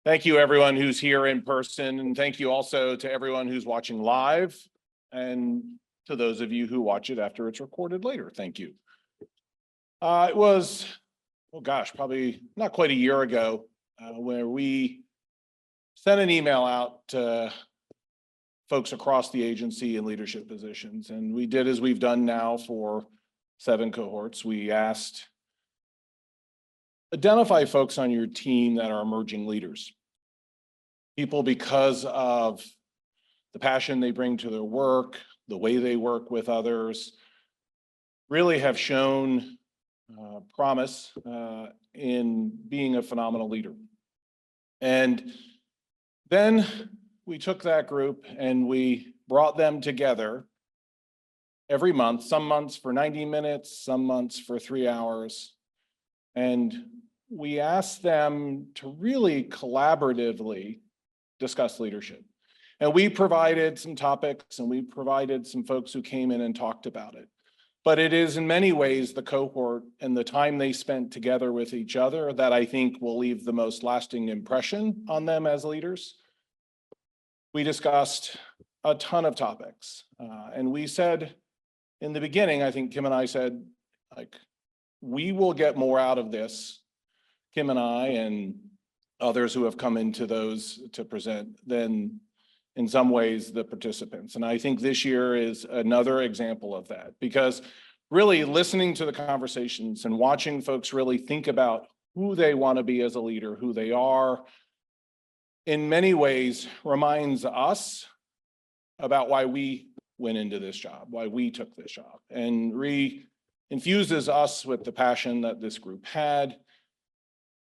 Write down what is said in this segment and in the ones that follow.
Thank you, everyone who's here in person, and thank you also to everyone who's watching live, and to those of you who watch it after it's recorded later. Thank you. It was, oh gosh, probably not quite a year ago, where we sent an email out to folks across the agency in leadership positions, and we did as we've done now for 7 cohorts. We asked, identify folks on your team that are emerging leaders. People, because of the passion they bring to their work, the way they work with others, really have shown promise in being a phenomenal leader. And then we took that group and we brought them together every month, some months for 90 minutes, some months for 3 hours. And we asked them to really collaboratively discuss leadership. And we provided some topics and we provided some folks who came in and talked about it. But it is in many ways the cohort and the time they spent together with each other that I think will leave the most lasting impression on them as leaders. We discussed a ton of topics. And we said in the beginning, I think Kim and I said, like, we will get more out of this, Kim and I and others who have come into those to present, than in some ways the participants. And I think this year is another example of that, because really listening to the conversations and watching folks really think about who they want to be as a leader, who they are, in many ways reminds us about why we went into this job, why we took this job, and infuses us with the passion that this group had,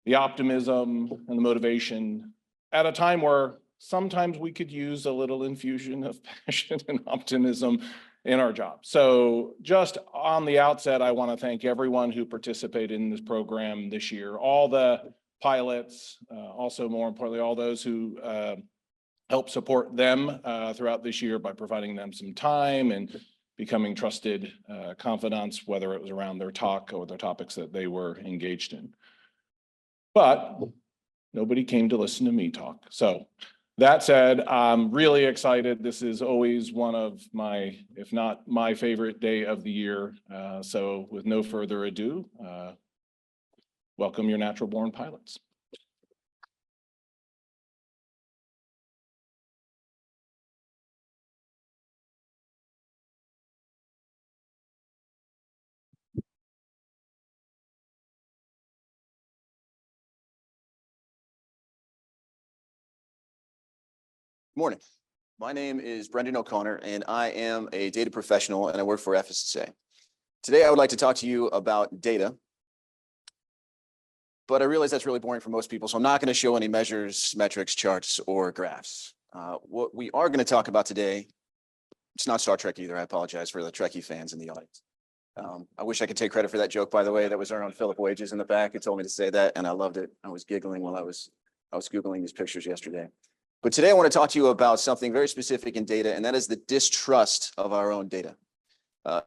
the optimism and the motivation at a time where sometimes we could use a little infusion of passion and optimism in our job. So just on the outset, I want to thank everyone who participated in this program this year, all the pilots, also more importantly, all those who helped support them throughout this year by providing them some time and becoming trusted confidants, whether it was around their talk or the topics that they were engaged in. But nobody came to listen to me talk. So that said, I'm really excited. This is always one of my, if not my favorite day of the year. So with no further ado, welcome your natural born pilots. Morning. My name is Brendan O'Connor, and I am a data professional, and I work for FSSA. Today, I would like to talk to you about data, but I realize that's really boring for most people, so I'm not going to show any measures, metrics, charts, or graphs. What we are going to talk about today, it's not Star Trek either. I apologize for the Trekkie fans in the audience. I wish I could take credit for that joke, by the way. That was our own Philip Wages in the back. He told me to say that, and I loved it. I was giggling while I was Googling these pictures yesterday. But today I want to talk to you about something very specific in data, and that is the distrust of our own data.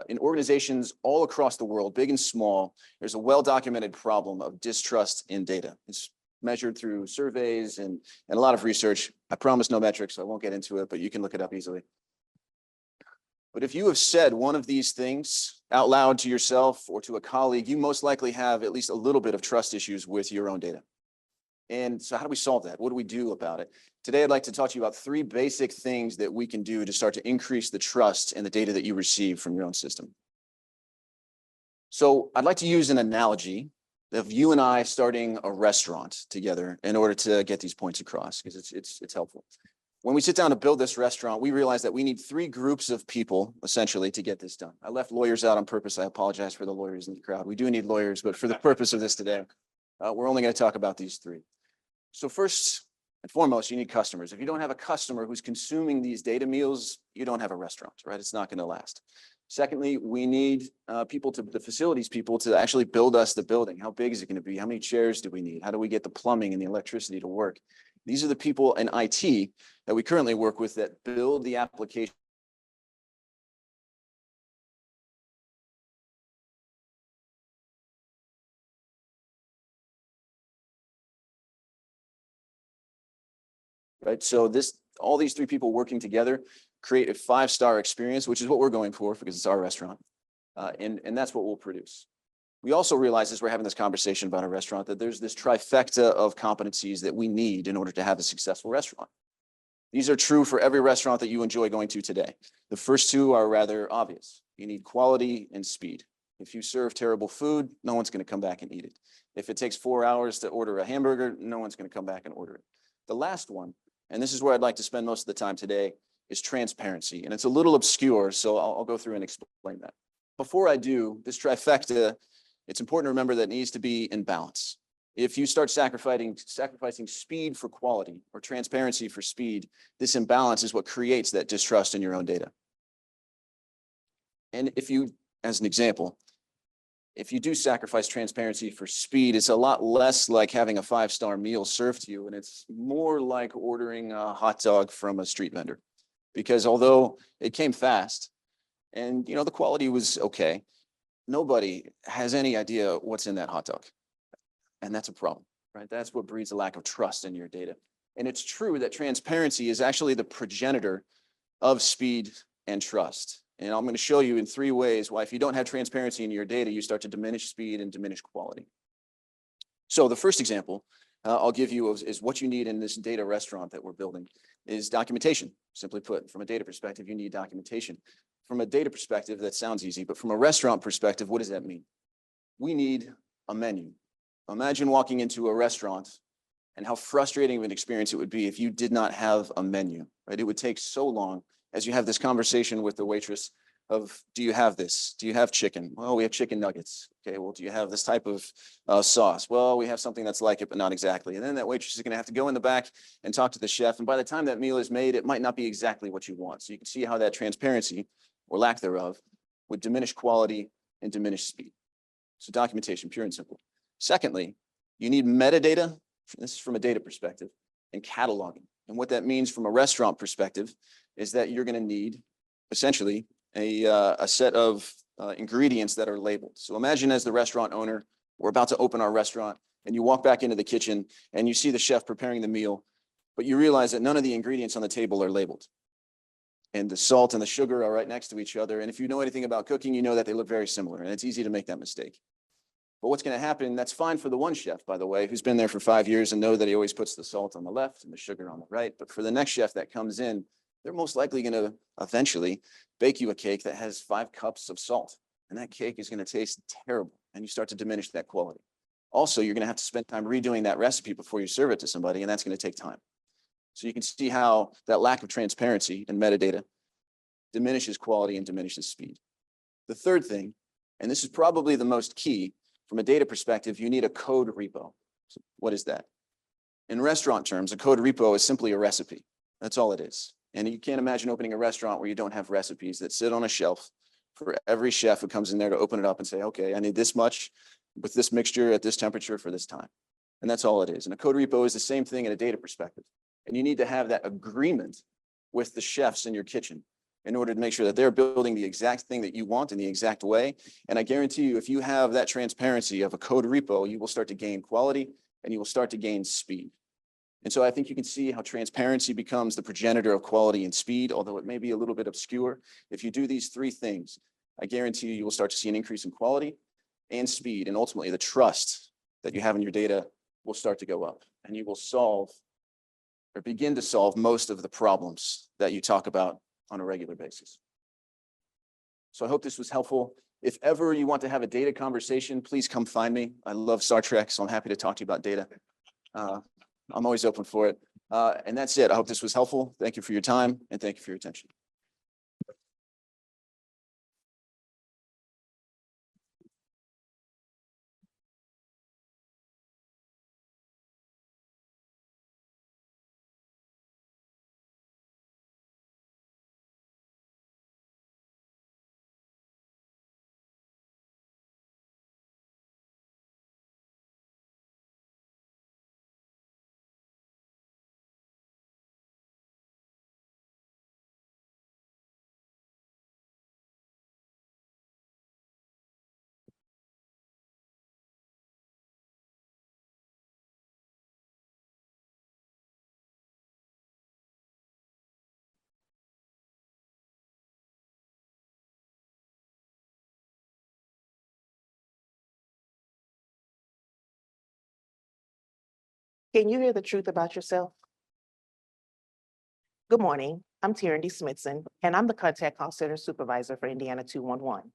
In organizations all across the world, big and small, there's a well-documented problem of distrust in data. It's measured through surveys and a lot of research. I promise no metrics, so I won't get into it, but you can look it up easily. But if you have said one of these things out loud to yourself or to a colleague, you most likely have at least a little bit of trust issues with your own data. And so how do we solve that? What do we do about it? Today, I'd like to talk to you about 3 basic things that we can do to start to increase the trust in the data that you receive from your own system. So I'd like to use an analogy of you and I starting a restaurant together in order to get these points across, because it's helpful. When we sit down to build this restaurant, we realize that we need 3 groups of people, essentially, to get this done. I left lawyers out on purpose. I apologize for the lawyers in the crowd. We do need lawyers, but for the purpose of this today, we're only going to talk about these 3. So first and foremost, you need customers. If you don't have a customer who's consuming these data meals, you don't have a restaurant, right? It's not going to last. Secondly, we need the facilities people to actually build us the building. How big is it going to be? How many chairs do we need? How do we get the plumbing and the electricity to work? These are the people in IT that we currently work with that build the application right? So all these three people working together create a 5-star experience, which is what we're going for because it's our restaurant. And that's what we'll produce. We also realize as we're having this conversation about a restaurant that there's this trifecta of competencies that we need in order to have a successful restaurant. These are true for every restaurant that you enjoy going to today. The first two are rather obvious. You need quality and speed. If you serve terrible food, no one's going to come back and eat it. If it takes 4 hours to order a hamburger, no one's going to come back and order it. The last one, and this is where I'd like to spend most of the time today, is transparency. And it's a little obscure, so I'll go through and explain that. Before I do, this trifecta, it's important to remember that it needs to be in balance. If you start sacrificing speed for quality or transparency for speed, this imbalance is what creates that distrust in your own data. And if you, as an example, if you do sacrifice transparency for speed, it's a lot less like having a 5-star meal served to you, and it's more like ordering a hot dog from a street vendor. Because although it came fast and the quality was okay, nobody has any idea what's in that hot dog. And that's a problem, right? That's what breeds a lack of trust in your data. And it's true that transparency is actually the progenitor of speed and trust. And I'm going to show you in 3 ways why if you don't have transparency in your data, you start to diminish speed and diminish quality. So the first example I'll give you is what you need in this data restaurant that we're building is documentation. Simply put, from a data perspective, you need documentation. From a data perspective, that sounds easy, but from a restaurant perspective, what does that mean? We need a menu. Imagine walking into a restaurant and how frustrating of an experience it would be if you did not have a menu, right? It would take so long as you have this conversation with the waitress of, do you have this? Do you have chicken? Well, we have chicken nuggets. Okay, well, do you have this type of sauce? Well, we have something that's like it, but not exactly. And then that waitress is going to have to go in the back and talk to the chef. And by the time that meal is made, it might not be exactly what you want. So you can see how that transparency or lack thereof would diminish quality and diminish speed. So documentation, pure and simple. Secondly, you need metadata. This is from a data perspective, and cataloging. And what that means from a restaurant perspective is that you're going to need essentially a set of ingredients that are labeled. So imagine as the restaurant owner, we're about to open our restaurant and you walk back into the kitchen and you see the chef preparing the meal, but you realize that none of the ingredients on the table are labeled. And the salt and the sugar are right next to each other. And if you know anything about cooking, you know that they look very similar and it's easy to make that mistake. But what's going to happen, that's fine for the one chef, by the way, who's been there for 5 years and know that he always puts the salt on the left and the sugar on the right. But for the next chef that comes in, they're most likely going to eventually bake you a cake that has 5 cups of salt. And that cake is going to taste terrible. And you start to diminish that quality. Also, you're going to have to spend time redoing that recipe before you serve it to somebody, and that's going to take time. So you can see how that lack of transparency and metadata diminishes quality and diminishes speed. The third thing, and this is probably the most key, from a data perspective, you need a code repo. So what is that? In restaurant terms, a code repo is simply a recipe. That's all it is. And you can't imagine opening a restaurant where you don't have recipes that sit on a shelf for every chef who comes in there to open it up and say, okay, I need this much with this mixture at this temperature for this time. And that's all it is. And a code repo is the same thing in a data perspective. And you need to have that agreement with the chefs in your kitchen in order to make sure that they're building the exact thing that you want in the exact way. And I guarantee you, if you have that transparency of a code repo, you will start to gain quality and you will start to gain speed. And so I think you can see how transparency becomes the progenitor of quality and speed, although it may be a little bit obscure. If you do these 3 things, I guarantee you, you will start to see an increase in quality and speed. And ultimately, the trust that you have in your data will start to go up, and you will solve or begin to solve most of the problems that you talk about on a regular basis. So I hope this was helpful. If ever you want to have a data conversation, please come find me. I love Star Trek, so I'm happy to talk to you about data. I'm always open for it. And that's it. I hope this was helpful. Thank you for your time, and thank you for your attention. Can you hear the truth about yourself? Good morning, I'm Tyrandy Smithson, and I'm the Contact Call Center Supervisor for Indiana 211.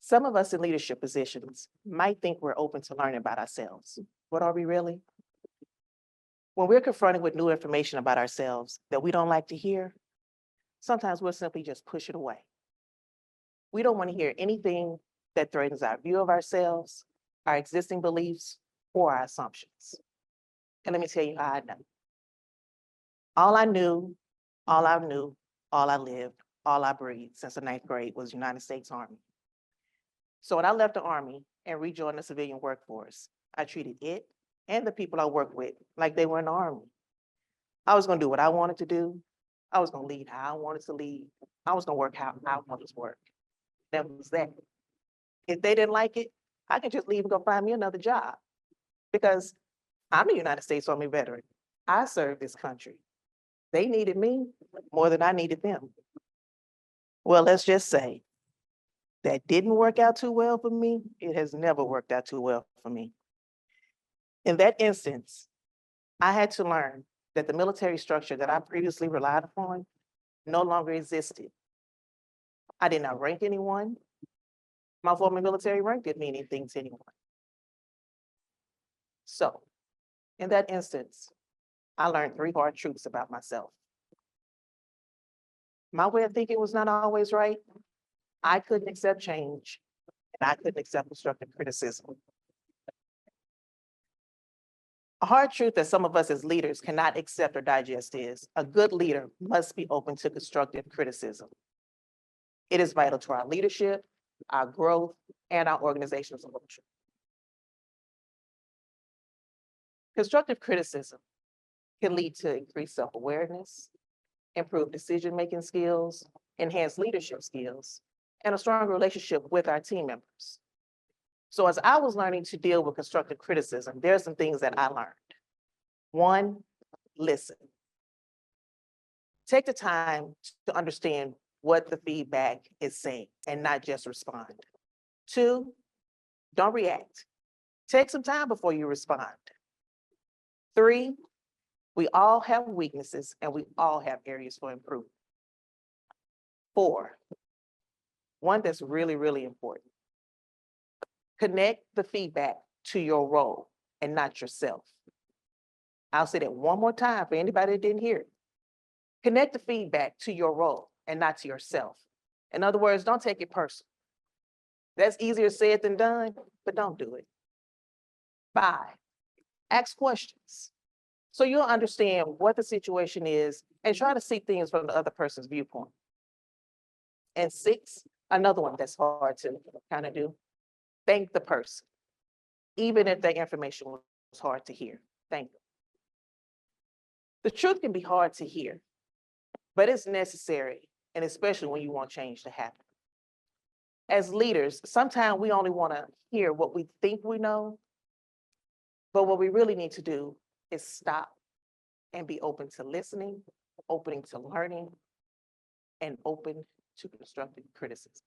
Some of us in leadership positions might think we're open to learning about ourselves, but are we really? When we're confronted with new information about ourselves that we don't like to hear, sometimes we'll simply just push it away. We don't want to hear anything that threatens our view of ourselves, our existing beliefs, or our assumptions. And let me tell you how I know. All I knew, all I knew, all I lived, all I breathed since the 9th grade was the United States Army. So when I left the Army and rejoined the civilian workforce, I treated it and the people I worked with like they were in the Army. I was gonna do what I wanted to do. I was gonna lead how I wanted to lead. I was gonna work how I wanted to work. That was that. If they didn't like it, I could just leave and go find me another job because I'm a United States Army veteran. I served this country. They needed me more than I needed them. Well, let's just say that didn't work out too well for me. It has never worked out too well for me. In that instance, I had to learn that the military structure that I previously relied upon no longer existed. I did not rank anyone. My former military rank didn't mean anything to anyone. So, in that instance, I learned 3 hard truths about myself. My way of thinking was not always right. I couldn't accept change, and I couldn't accept constructive criticism. A hard truth that some of us as leaders cannot accept or digest is a good leader must be open to constructive criticism. It is vital to our leadership, our growth, and our organizational culture. Constructive criticism can lead to increased self-awareness, improved decision-making skills, enhanced leadership skills, and a stronger relationship with our team members. So as I was learning to deal with constructive criticism, there are some things that I learned. 1, listen. Take the time to understand what the feedback is saying and not just respond. 2, don't react. Take some time before you respond. 3, we all have weaknesses and we all have areas for improvement. 4, one that's really, really important. Connect the feedback to your role and not yourself. I'll say that one more time for anybody that didn't hear it. Connect the feedback to your role and not to yourself. In other words, don't take it personal. That's easier said than done, but don't do it. 5, ask questions. So you'll understand what the situation is and try to see things from the other person's viewpoint. And 6, another one that's hard to kind of do, thank the person. Even if their information was hard to hear, thank them. The truth can be hard to hear, but it's necessary, and especially when you want change to happen. As leaders, sometimes we only want to hear what we think we know, but what we really need to do is stop and be open to listening, open to learning, and open to constructive criticism.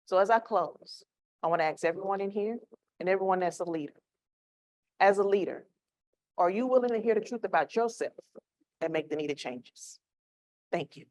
So as I close, I want to ask everyone in here and everyone that's a leader. As a leader, are you willing to hear the truth about yourself and make the needed changes? Thank you.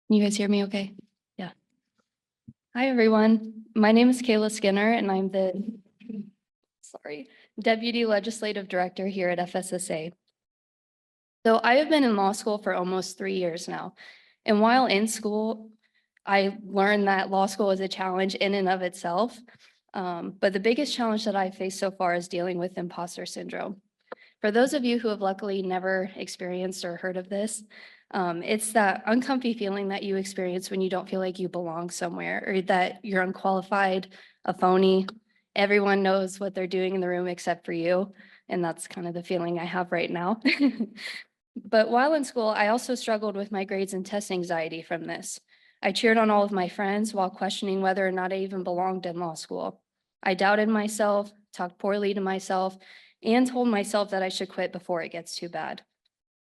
Can you guys hear me okay? Yeah. Hi, everyone. My name is Kayla Skinner, and I'm the Deputy Legislative Director here at FSSA. So I have been in law school for almost 3 years now. And while in school, I learned that law school is a challenge in and of itself. But the biggest challenge that I've faced so far is dealing with imposter syndrome. For those of you who have luckily never experienced or heard of this, it's that uncomfy feeling that you experience when you don't feel like you belong somewhere or that you're unqualified, a phony, Everyone knows what they're doing in the room except for you. And that's kind of the feeling I have right now. But while in school, I also struggled with my grades and test anxiety from this. I cheered on all of my friends while questioning whether or not I even belonged in law school. I doubted myself, talked poorly to myself, and told myself that I should quit before it gets too bad.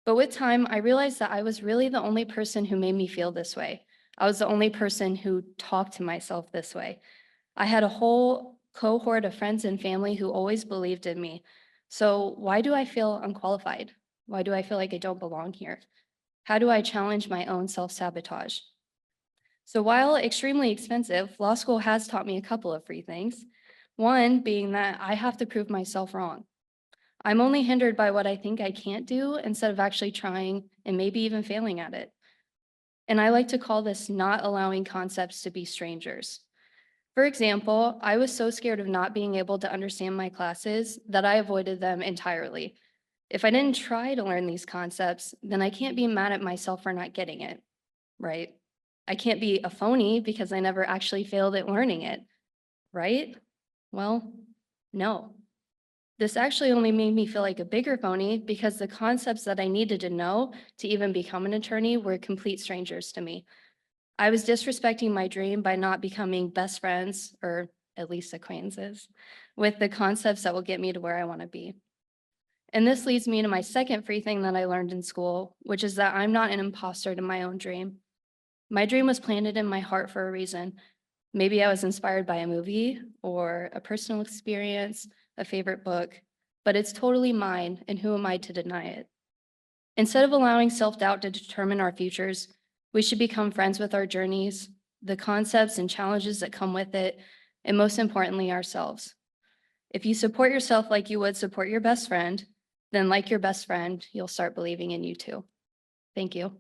But with time, I realized that I was really the only person who made me feel this way. I was the only person who talked to myself this way. I had a whole cohort of friends and family who always believed in me. So why do I feel unqualified? Why do I feel like I don't belong here? How do I challenge my own self-sabotage? So while extremely expensive, law school has taught me a couple of free things. One being that I have to prove myself wrong. I'm only hindered by what I think I can't do instead of actually trying and maybe even failing at it. And I like to call this not allowing concepts to be strangers. For example, I was so scared of not being able to understand my classes that I avoided them entirely. If I didn't try to learn these concepts, then I can't be mad at myself for not getting it, right? I can't be a phony because I never actually failed at learning it, right? Well, no. This actually only made me feel like a bigger phony because the concepts that I needed to know to even become an attorney were complete strangers to me. I was disrespecting my dream by not becoming best friends, or at least acquaintances, with the concepts that will get me to where I want to be. And this leads me to my second free thing that I learned in school, which is that I'm not an imposter to my own dream. My dream was planted in my heart for a reason. Maybe I was inspired by a movie or a personal experience, a favorite book, but it's totally mine, and who am I to deny it? Instead of allowing self-doubt to determine our futures, we should become friends with our journeys, the concepts and challenges that come with it, and most importantly, ourselves. If you support yourself like you would support your best friend, then like your best friend, you'll start believing in you too. Thank you.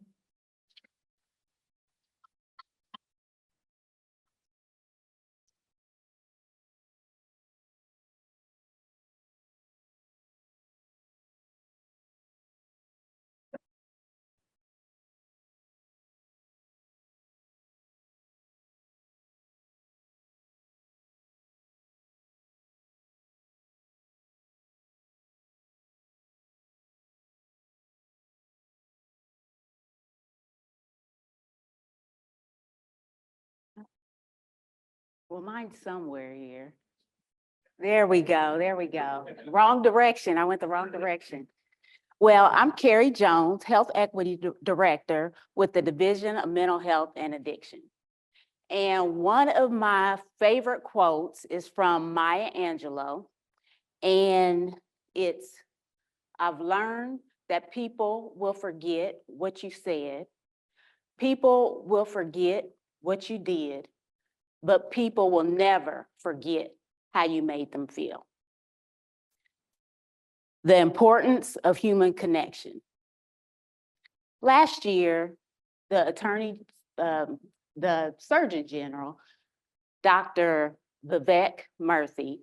Well, mine's somewhere here. There we go, there we go. Wrong direction, I went the wrong direction. Well, I'm Carrie Jones, Health Equity Director with the Division of Mental Health and Addiction. And one of my favorite quotes is from Maya Angelou, and it's, "I've learned that people will forget what you said, people will forget what you did, but people will never forget how you made them feel." The importance of human connection. Last year, the Surgeon General, Dr. Vivek Murthy,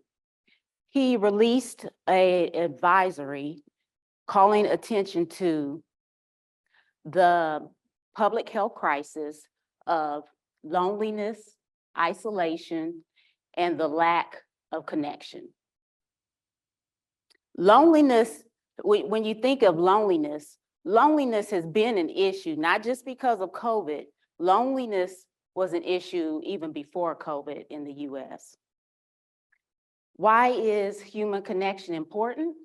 he released an advisory calling attention to the public health crisis of loneliness, isolation, and the lack of connection. Loneliness, when you think of loneliness, loneliness has been an issue, not just because of COVID. Loneliness was an issue even before COVID in the US. Why is human connection important?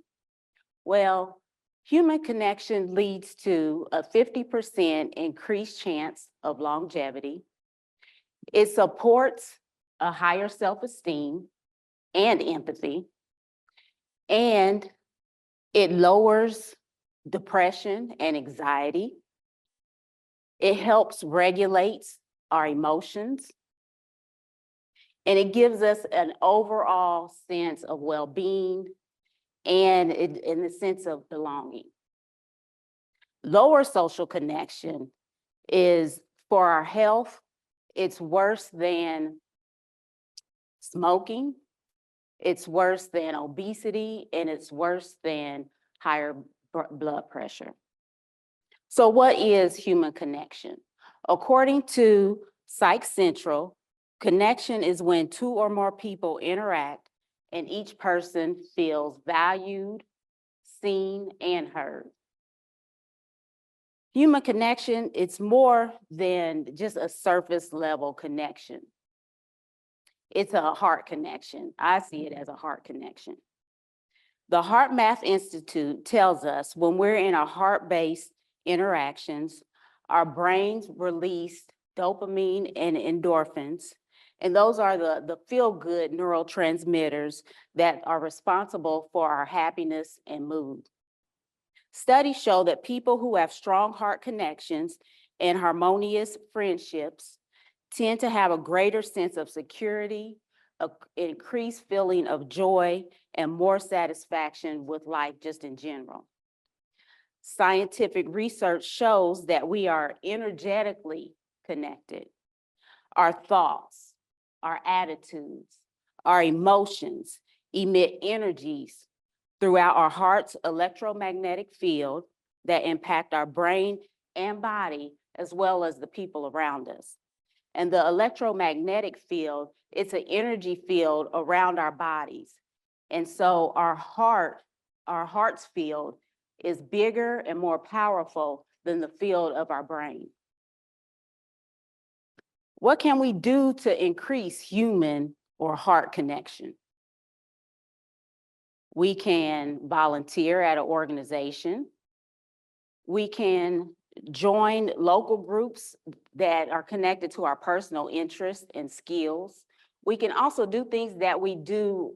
Well, human connection leads to a 50% increased chance of longevity. It supports a higher self-esteem and empathy, and it lowers depression and anxiety. It helps regulate our emotions, and it gives us an overall sense of well-being and in the sense of belonging. Lower social connection is, for our health, it's worse than smoking, it's worse than obesity, and it's worse than higher blood pressure. So what is human connection? According to Psych Central, connection is when two or more people interact and each person feels valued, seen, and heard. Human connection, it's more than just a surface level connection. It's a heart connection. I see it as a heart connection. The Heart Math Institute tells us when we're in our heart-based interactions, our brains release dopamine and endorphins, and those are the feel-good neurotransmitters that are responsible for our happiness and mood. Studies show that people who have strong heart connections and harmonious friendships tend to have a greater sense of security, an increased feeling of joy, and more satisfaction with life just in general. Scientific research shows that we are energetically connected. Our thoughts, our attitudes, our emotions emit energies throughout our heart's electromagnetic field that impact our brain and body, as well as the people around us. And the electromagnetic field, it's an energy field around our bodies. And so our heart's field is bigger and more powerful than the field of our brain. What can we do to increase human or heart connection? We can volunteer at an organization. We can join local groups that are connected to our personal interests and skills. We can also do things that we do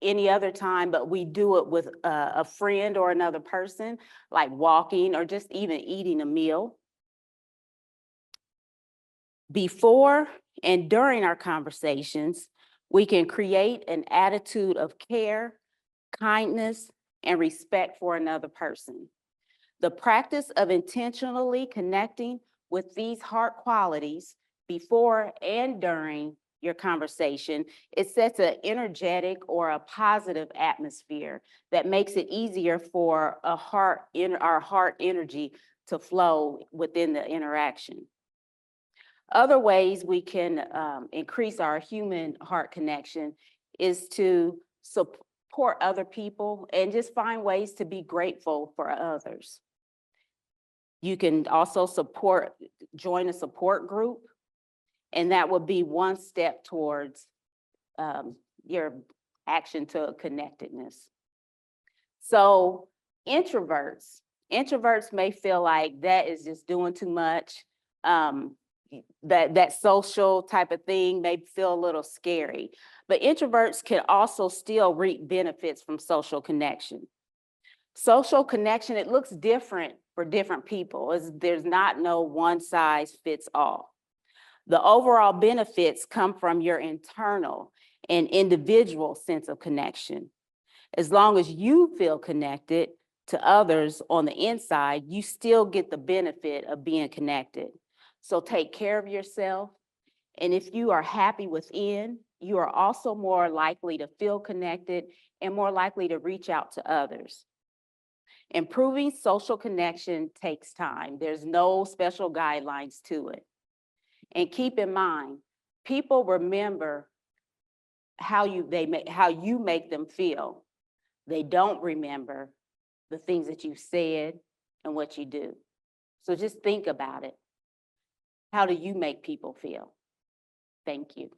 any other time, but we do it with a friend or another person, like walking or just even eating a meal. Before and during our conversations, we can create an attitude of care, kindness, and respect for another person. The practice of intentionally connecting with these heart qualities before and during your conversation, it sets an energetic or a positive atmosphere that makes it easier for our heart energy to flow within the interaction. Other ways we can increase our human heart connection is to support other people and just find ways to be grateful for others. You can also join a support group, and that would be one step towards your action to connectedness. So introverts may feel like that is just doing too much. That social type of thing may feel a little scary, but introverts can also still reap benefits from social connection. Social connection, it looks different for different people. There's not no one size fits all. The overall benefits come from your internal and individual sense of connection. As long as you feel connected to others on the inside, you still get the benefit of being connected. So take care of yourself. And if you are happy within, you are also more likely to feel connected and more likely to reach out to others. Improving social connection takes time. There's no special guidelines to it. And keep in mind, people remember how you make them feel. They don't remember the things that you said and what you do. So just think about it. How do you make people feel? Thank you.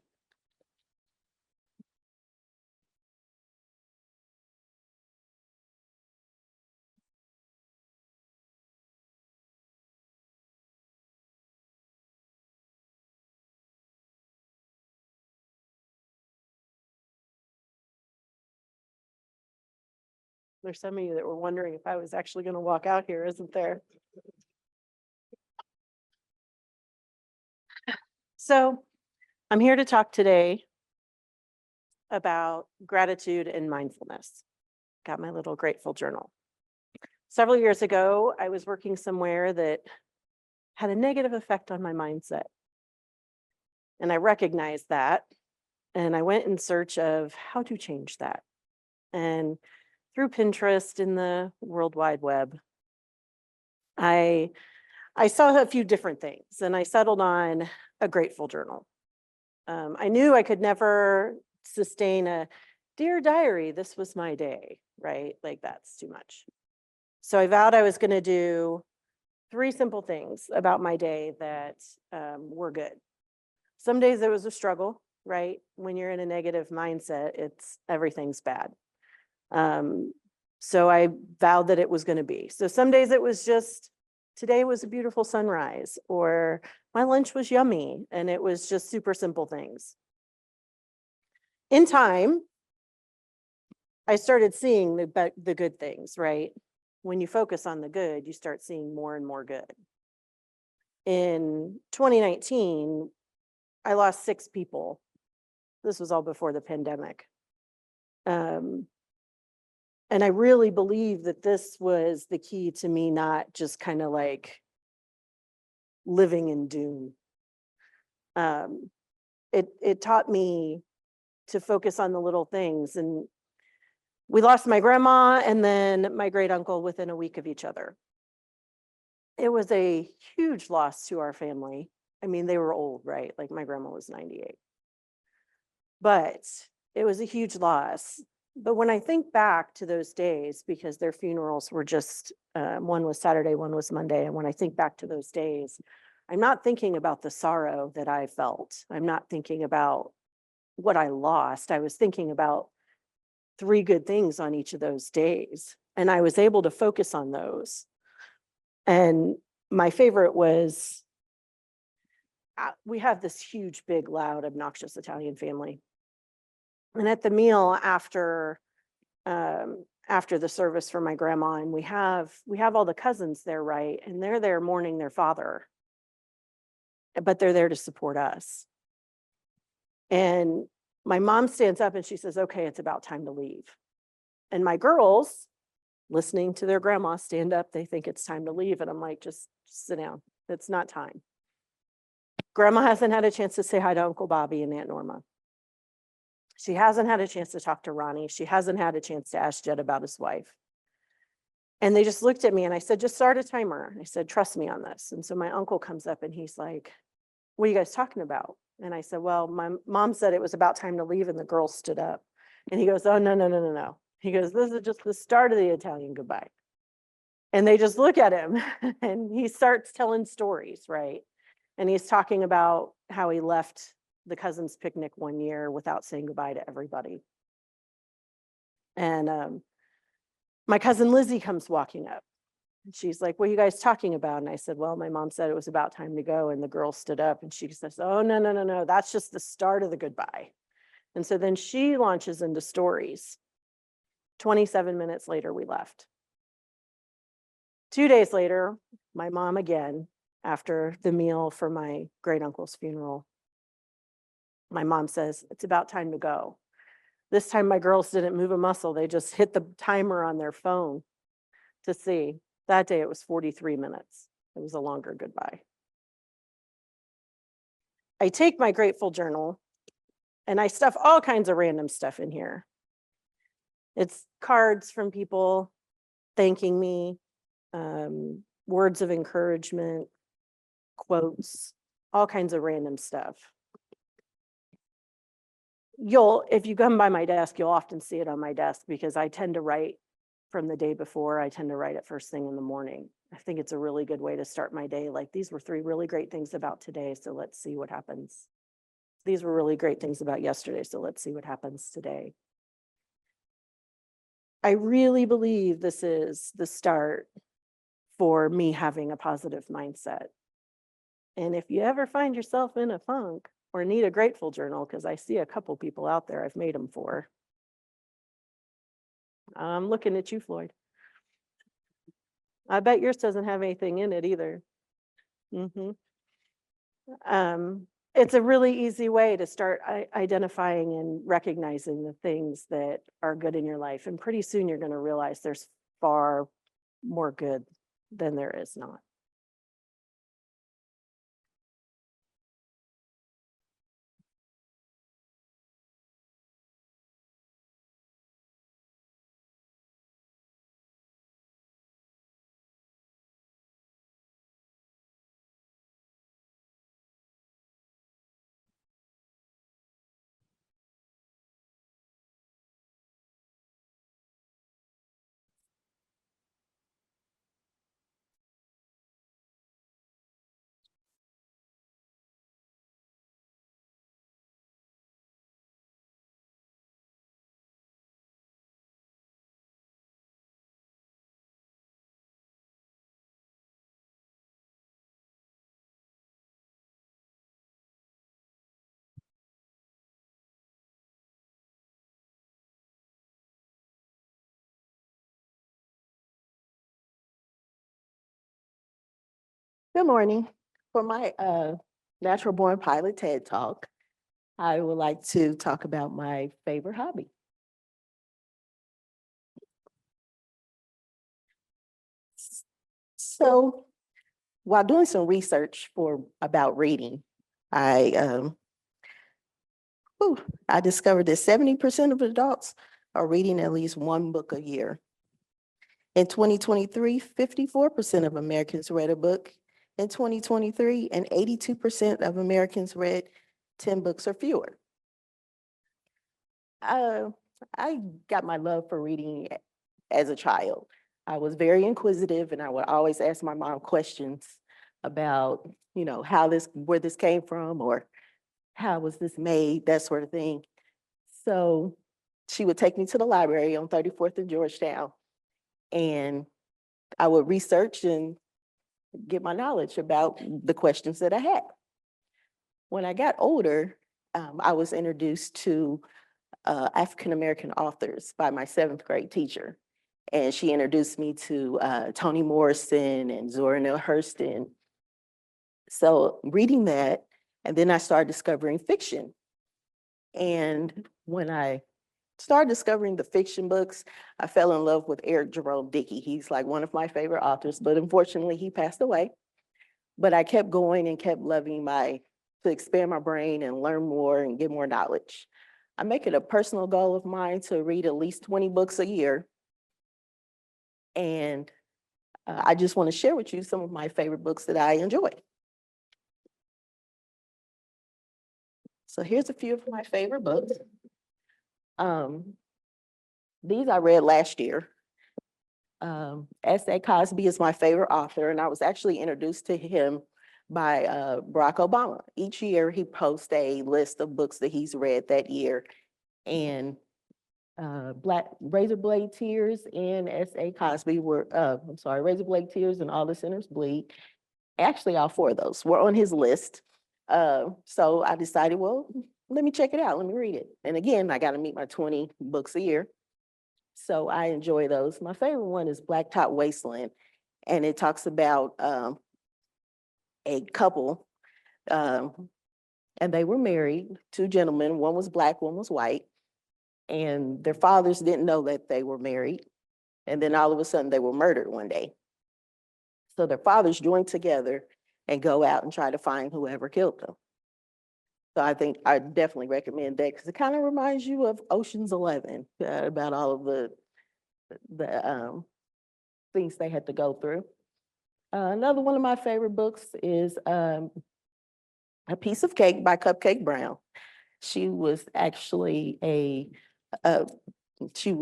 There's some of you that were wondering if I was actually going to walk out here, isn't there? So I'm here to talk today about gratitude and mindfulness. Got my little grateful journal. Several years ago, I was working somewhere that had a negative effect on my mindset. And I recognized that. And I went in search of how to change that. And through Pinterest and the World Wide Web, I saw a few different things, and I settled on a grateful journal. I knew I could never sustain a dear diary, this was my day, right? Like that's too much. So I vowed I was going to do 3 simple things about my day that were good. Some days it was a struggle, right? When you're in a negative mindset, everything's bad. So I vowed that it was going to be. So some days it was just, today was a beautiful sunrise, or my lunch was yummy, and it was just super simple things. In time, I started seeing the good things, right? When you focus on the good, you start seeing more and more good. In 2019, I lost 6 people. This was all before the pandemic. And I really believe that this was the key to me not just kind of like living in doom. It taught me to focus on the little things. And we lost my grandma and then my great uncle within a week of each other. It was a huge loss to our family. I mean, they were old, right? Like my grandma was 98. But it was a huge loss. But when I think back to those days, because their funerals were just, one was Saturday, one was Monday. And when I think back to those days, I'm not thinking about the sorrow that I felt. I'm not thinking about what I lost. I was thinking about 3 good things on each of those days. And I was able to focus on those. And my favorite was, we have this huge, big, loud, obnoxious Italian family. And at the meal after the service for my grandma, and we have all the cousins there, right? And they're there mourning their father, but they're there to support us. And my mom stands up and she says, okay, it's about time to leave. And my girls, listening to their grandma stand up, they think it's time to leave. And I'm like, just sit down. It's not time. Grandma hasn't had a chance to say hi to Uncle Bobby and Aunt Norma. She hasn't had a chance to talk to Ronnie. She hasn't had a chance to ask Jed about his wife. And they just looked at me and I said, just start a timer. I said, trust me on this. And so my uncle comes up and he's like, what are you guys talking about? And I said, well, my mom said it was about time to leave and the girls stood up. And he goes, oh, no. He goes, this is just the start of the Italian goodbye. And they just look at him and he starts telling stories, right? And he's talking about how he left the cousins picnic one year without saying goodbye to everybody. And my cousin Lizzie comes walking up. And she's like, what are you guys talking about? And I said, well, my mom said it was about time to go. And the girl stood up and she says, oh, no. That's just the start of the goodbye. And so then she launches into stories. 27 minutes later, we left. 2 days later, my mom again, after the meal for my great uncle's funeral, my mom says, it's about time to go. This time my girls didn't move a muscle. They just hit the timer on their phone to see. That day it was 43 minutes. It was a longer goodbye. I take my grateful journal and I stuff all kinds of random stuff in here. It's cards from people thanking me, words of encouragement, quotes, all kinds of random stuff. If you come by my desk, you'll often see it on my desk because I tend to write from the day before. I tend to write it first thing in the morning. I think it's a really good way to start my day. Like, these were 3 really great things about today, so let's see what happens. These were really great things about yesterday, so let's see what happens today. I really believe this is the start for me having a positive mindset. And if you ever find yourself in a funk or need a grateful journal, because I see a couple people out there I've made them for. I'm looking at you, Floyd. I bet yours doesn't have anything in it either. It's a really easy way to start identifying and recognizing the things that are good in your life. And pretty soon you're going to realize there's far more good than there is not. Good morning. For my Natural Born Pilot TED Talk, I would like to talk about my favorite hobby. So while doing some research about reading, I I discovered that 70% of adults are reading at least one book a year. In 2023, 54% of Americans read a book. In 2023, and 82% of Americans read 10 books or fewer. I got my love for reading as a child. I was very inquisitive and I would always ask my mom questions about, where this came from or how was this made, that sort of thing. So she would take me to the library on 34th and Georgetown, and I would research and get my knowledge about the questions that I had. When I got older, I was introduced to African-American authors by my 7th grade teacher. And she introduced me to Toni Morrison and Zora Neale Hurston. So reading that, and then I started discovering fiction. And when I started discovering the fiction books, I fell in love with Eric Jerome Dickey. He's like one of my favorite authors, but unfortunately he passed away. But I kept going and kept loving to expand my brain and learn more and get more knowledge. I make it a personal goal of mine to read at least 20 books a year. And I just want to share with you some of my favorite books that I enjoy. So here's a few of my favorite books. These I read last year. S.A. Cosby is my favorite author, and I was actually introduced to him by Barack Obama. Each year he posts a list of books that he's read that year, and Razor Blade Tears and S.A. Cosby were, Razor Blade Tears and All the Sinners Bleed. Actually, all 4 of those were on his list. So I decided, well, let me check it out. Let me read it. And again, I got to meet my 20 books a year. So I enjoy those. My favorite one is Blacktop Wasteland. And it talks about a couple, and they were married, 2 gentlemen. One was Black, one was white. And their fathers didn't know that they were married. And then all of a sudden they were murdered one day. So their fathers joined together and go out and try to find whoever killed them. So I think I definitely recommend that because it kind of reminds you of Ocean's 11 about all of the things they had to go through. Another one of my favorite books is A Piece of Cake by Cupcake Brown. She was actually she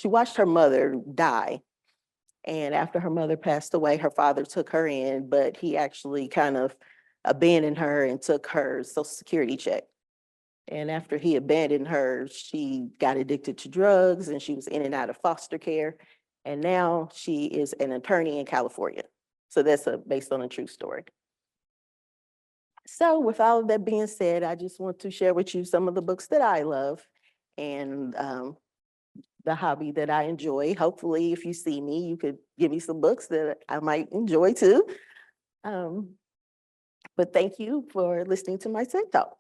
watched her mother die. And after her mother passed away, her father took her in, but he actually kind of abandoned her and took her Social Security check. And after he abandoned her, she got addicted to drugs and she was in and out of foster care. And now she is an attorney in California. So that's based on a true story. So with all of that being said, I just want to share with you some of the books that I love and the hobby that I enjoy. Hopefully, if you see me, you could give me some books that I might enjoy too. But thank you for listening to my TED Talk.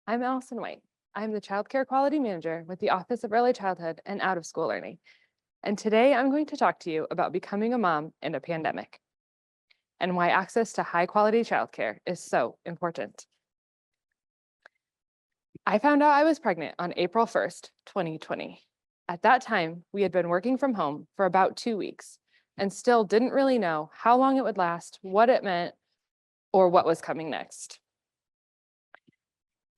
I'm Allison White. I'm the Child Care Quality Manager with the Office of Early Childhood and Out of School Learning. And today I'm going to talk to you about becoming a mom in a pandemic and why access to high quality childcare is so important. I found out I was pregnant on April 1st, 2020. At that time, we had been working from home for about 2 weeks and still didn't really know how long it would last, what it meant, or what was coming next.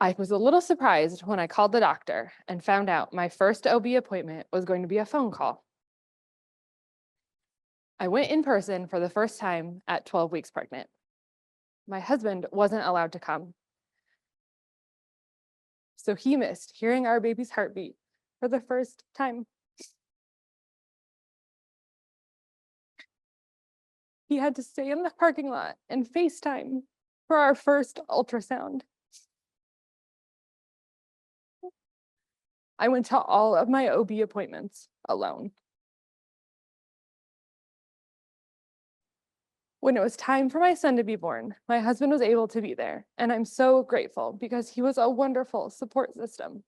I was a little surprised when I called the doctor and found out my first OB appointment was going to be a phone call. I went in person for the first time at 12 weeks pregnant. My husband wasn't allowed to come, so he missed hearing our baby's heartbeat for the first time. He had to stay in the parking lot and FaceTime for our first ultrasound. I went to all of my OB appointments alone. When it was time for my son to be born, my husband was able to be there, and I'm so grateful because he was a wonderful support system,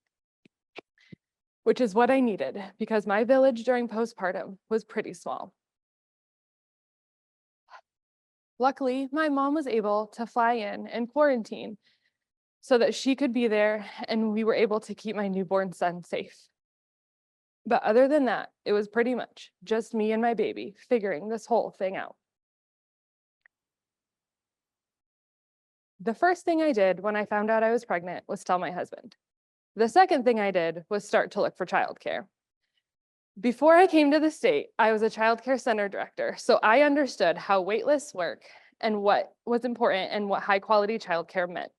which is what I needed because my village during postpartum was pretty small. Luckily, my mom was able to fly in and quarantine so that she could be there and we were able to keep my newborn son safe. But other than that, it was pretty much just me and my baby figuring this whole thing out. The first thing I did when I found out I was pregnant was tell my husband. The second thing I did was start to look for childcare. Before I came to the state, I was a childcare center director, so I understood how wait lists work and what was important and what high quality childcare meant.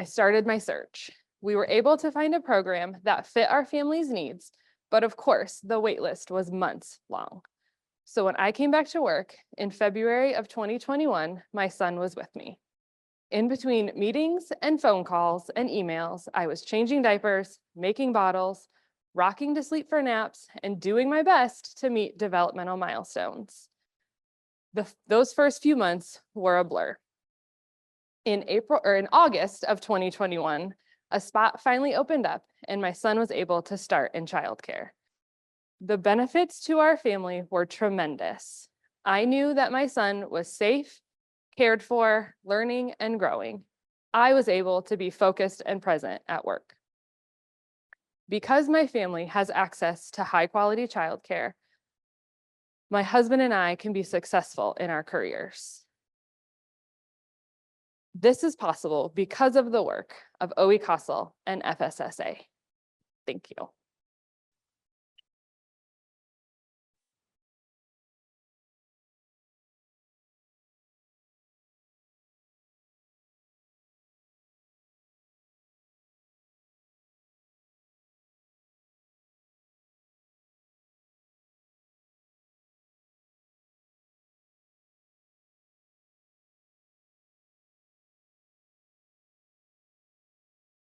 I started my search. We were able to find a program that fit our family's needs, but of course, the wait list was months long. So when I came back to work in February of 2021, my son was with me. In between meetings and phone calls and emails, I was changing diapers, making bottles, rocking to sleep for naps, and doing my best to meet developmental milestones. Those first few months were a blur. In August of 2021, a spot finally opened up and my son was able to start in childcare. The benefits to our family were tremendous. I knew that my son was safe, cared for, learning, and growing. I was able to be focused and present at work. Because my family has access to high-quality childcare, my husband and I can be successful in our careers. This is possible because of the work of OE Castle and FSSA. Thank you.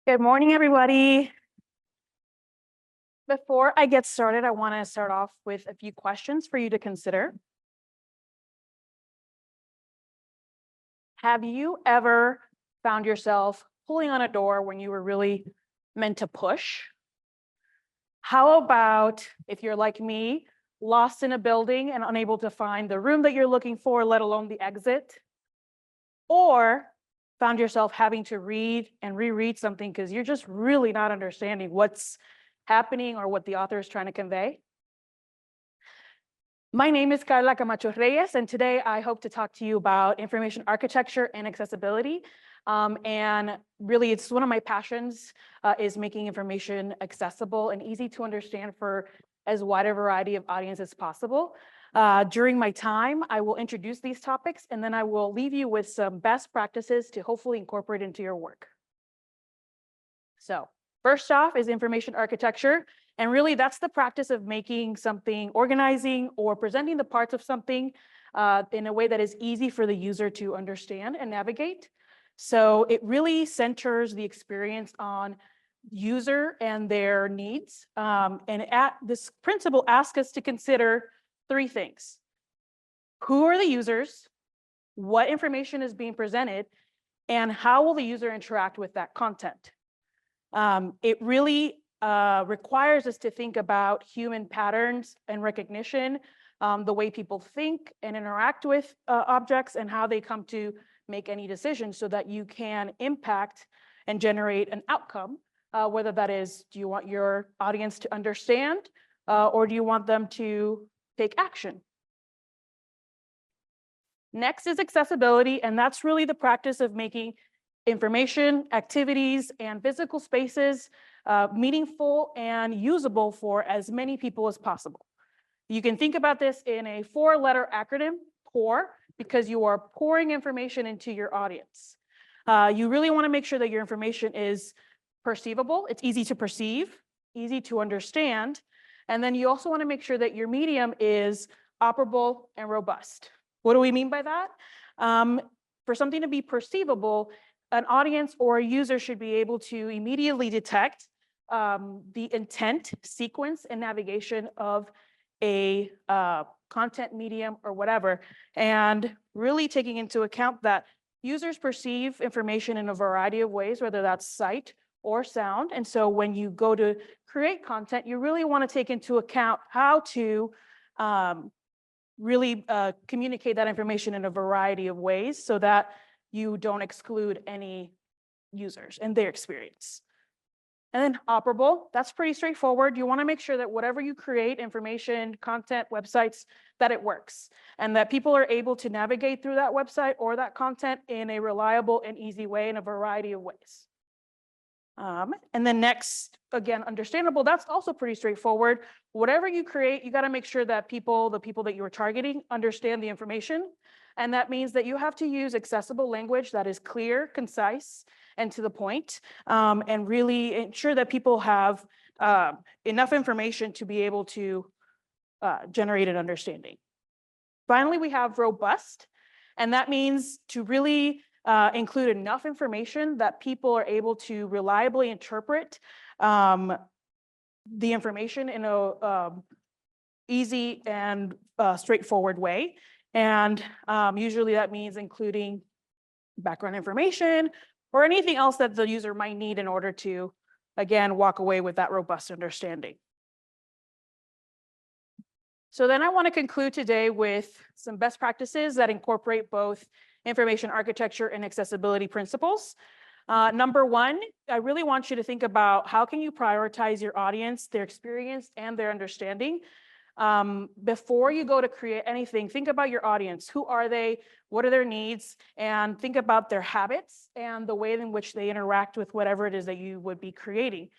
Good morning, everybody. Before I get started, I want to start off with a few questions for you to consider. Have you ever found yourself pulling on a door when you were really meant to push? How about if you're like me, lost in a building and unable to find the room that you're looking for, let alone the exit? Or found yourself having to read and reread something because you're just really not understanding what's happening or what the author is trying to convey? My name is Carla Camacho Reyes, and today I hope to talk to you about information architecture and accessibility. And really, it's one of my passions is making information accessible and easy to understand for as wide a variety of audience as possible. During my time, I will introduce these topics, and then I will leave you with some best practices to hopefully incorporate into your work. So first off is information architecture. And really, that's the practice of making something, organizing or presenting the parts of something in a way that is easy for the user to understand and navigate. So it really centers the experience on user and their needs. This principle asks us to consider three things. Who are the users? What information is being presented? And how will the user interact with that content? It really requires us to think about human patterns and recognition, the way people think and interact with objects and how they come to make any decisions so that you can impact and generate an outcome, whether that is, do you want your audience to understand or do you want them to take action? Next is accessibility, and that's really the practice of making information, activities, and physical spaces meaningful and usable for as many people as possible. You can think about this in a 4-letter acronym, POUR, because you are pouring information into your audience. You really want to make sure that your information is perceivable, it's easy to perceive, easy to understand, and then you also want to make sure that your medium is operable and robust. What do we mean by that? For something to be perceivable, an audience or a user should be able to immediately detect the intent, sequence, and navigation of a content medium or whatever, and really taking into account that users perceive information in a variety of ways, whether that's sight or sound. And so when you go to create content, you really want to take into account how to really communicate that information in a variety of ways so that you don't exclude any users and their experience. And then operable, that's pretty straightforward. You want to make sure that whatever you create, information, content, websites, that it works and that people are able to navigate through that website or that content in a reliable and easy way in a variety of ways. And then next, again, understandable, that's also pretty straightforward. Whatever you create, you got to make sure that the people that you are targeting understand the information. And that means that you have to use accessible language that is clear, concise, and to the point, and really ensure that people have enough information to be able to generate an understanding. Finally, we have robust, and that means to really include enough information that people are able to reliably interpret the information in a easy and straightforward way. And usually that means including background information or anything else that the user might need in order to, again, walk away with that robust understanding. So then I want to conclude today with some best practices that incorporate both information architecture and accessibility principles. Number one, I really want you to think about how can you prioritize your audience, their experience, and their understanding. Before you go to create anything, think about your audience. Who are they? What are their needs? And think about their habits and the way in which they interact with whatever it is that you would be creating.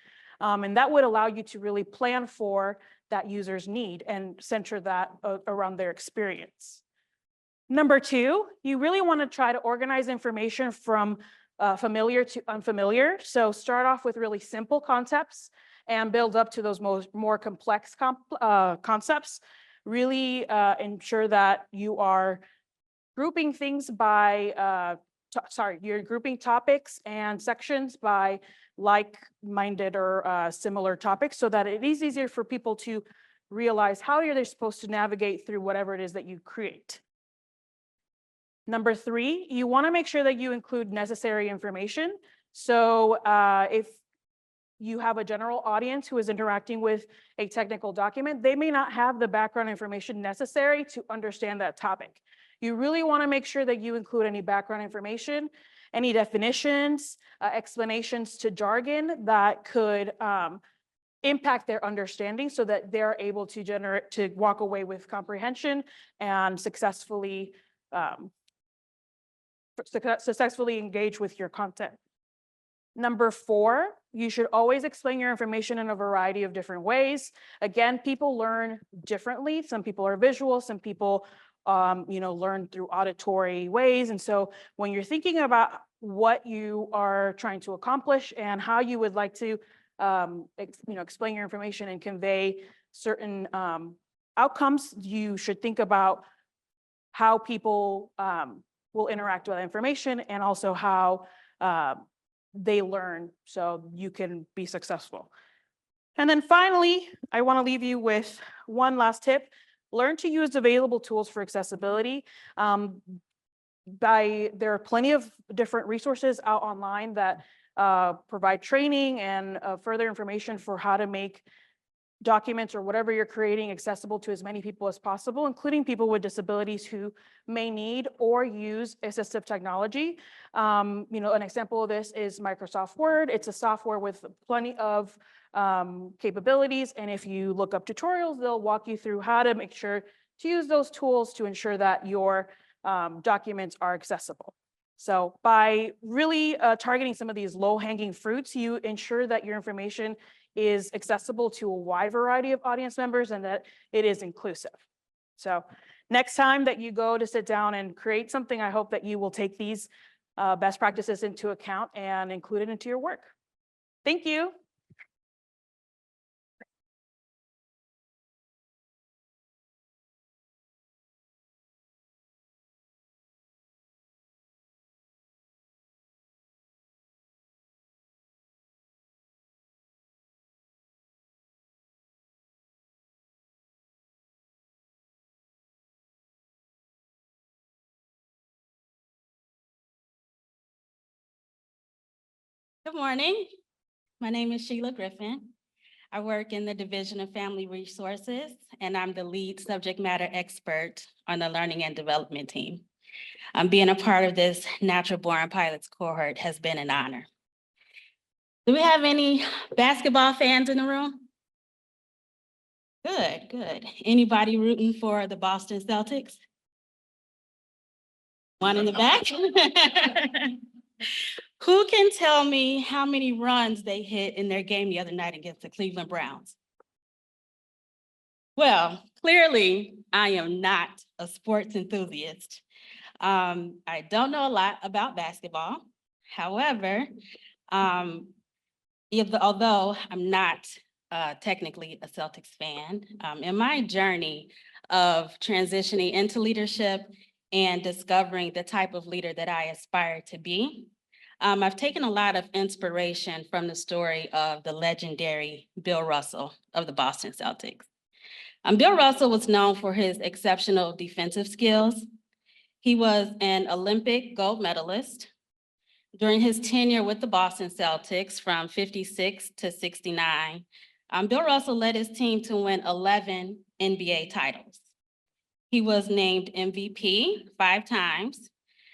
And that would allow you to really plan for that user's need and center that around their experience. Number two, you really want to try to organize information from familiar to unfamiliar. So start off with really simple concepts and build up to those more complex concepts. Really ensure that you are grouping things by, you're grouping topics and sections by like-minded or similar topics so that it is easier for people to realize how they're supposed to navigate through whatever it is that you create. Number three, you want to make sure that you include necessary information. So if you have a general audience who is interacting with a technical document, they may not have the background information necessary to understand that topic. You really want to make sure that you include any background information, any definitions, explanations to jargon that could impact their understanding so that they're able to walk away with comprehension and successfully engage with your content. Number four, you should always explain your information in a variety of different ways. Again, people learn differently. Some people are visual, some people learn through auditory ways. And so when you're thinking about what you are trying to accomplish and how you would like to explain your information and convey certain outcomes, you should think about how people will interact with that information and also how they learn so you can be successful. And then finally, I want to leave you with one last tip. Learn to use available tools for accessibility. There are plenty of different resources out online that provide training and further information for how to make documents or whatever you're creating accessible to as many people as possible, including people with disabilities who may need or use assistive technology. An example of this is Microsoft Word. It's a software with plenty of capabilities. And if you look up tutorials, they'll walk you through how to make sure to use those tools to ensure that your documents are accessible. So by really targeting some of these low-hanging fruits, you ensure that your information is accessible to a wide variety of audience members and that it is inclusive. So next time that you go to sit down and create something, I hope that you will take these best practices into account and include it into your work. Thank you. Good morning. My name is Sheila Griffin. I work in the Division of Family Resources, and I'm the lead subject matter expert on the Learning and Development team. Being a part of this Natural Born Pilots cohort has been an honor. Do we have any basketball fans in the room? Good, good. Anybody rooting for the Boston Celtics? One in the back? Who can tell me how many runs they hit in their game the other night against the Cleveland Browns? Well, clearly, I am not a sports enthusiast. I don't know a lot about basketball. However, although I'm not technically a Celtics fan, in my journey of transitioning into leadership and discovering the type of leader that I aspire to be, I've taken a lot of inspiration from the story of the legendary Bill Russell of the Boston Celtics. Bill Russell was known for his exceptional defensive skills. He was an Olympic gold medalist. During his tenure with the Boston Celtics from 56 to 69, Bill Russell led his team to win 11 NBA titles. He was named MVP 5 times.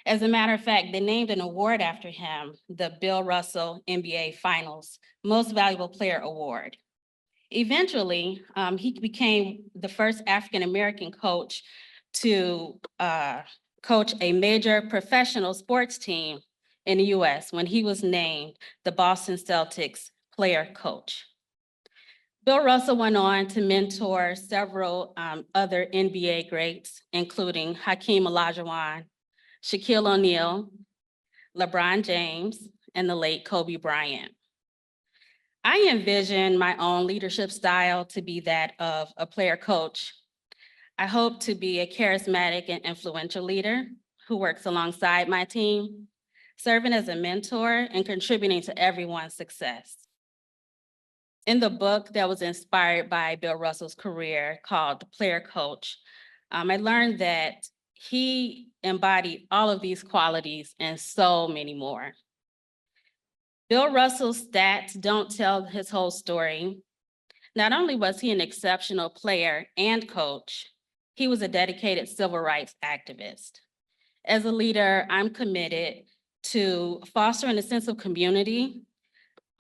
As a matter of fact, they named an award after him, the Bill Russell NBA Finals Most Valuable Player Award. Eventually, he became the first African-American coach to coach a major professional sports team in the US when he was named the Boston Celtics player coach. Bill Russell went on to mentor several other NBA greats, including Hakeem Olajuwon, Shaquille O'Neal, LeBron James, and the late Kobe Bryant. I envision my own leadership style to be that of a player coach. I hope to be a charismatic and influential leader who works alongside my team, serving as a mentor and contributing to everyone's success. In the book that was inspired by Bill Russell's career called The Player Coach, I learned that he embodied all of these qualities and so many more. Bill Russell's stats don't tell his whole story. Not only was he an exceptional player and coach, he was a dedicated civil rights activist. As a leader, I'm committed to fostering a sense of community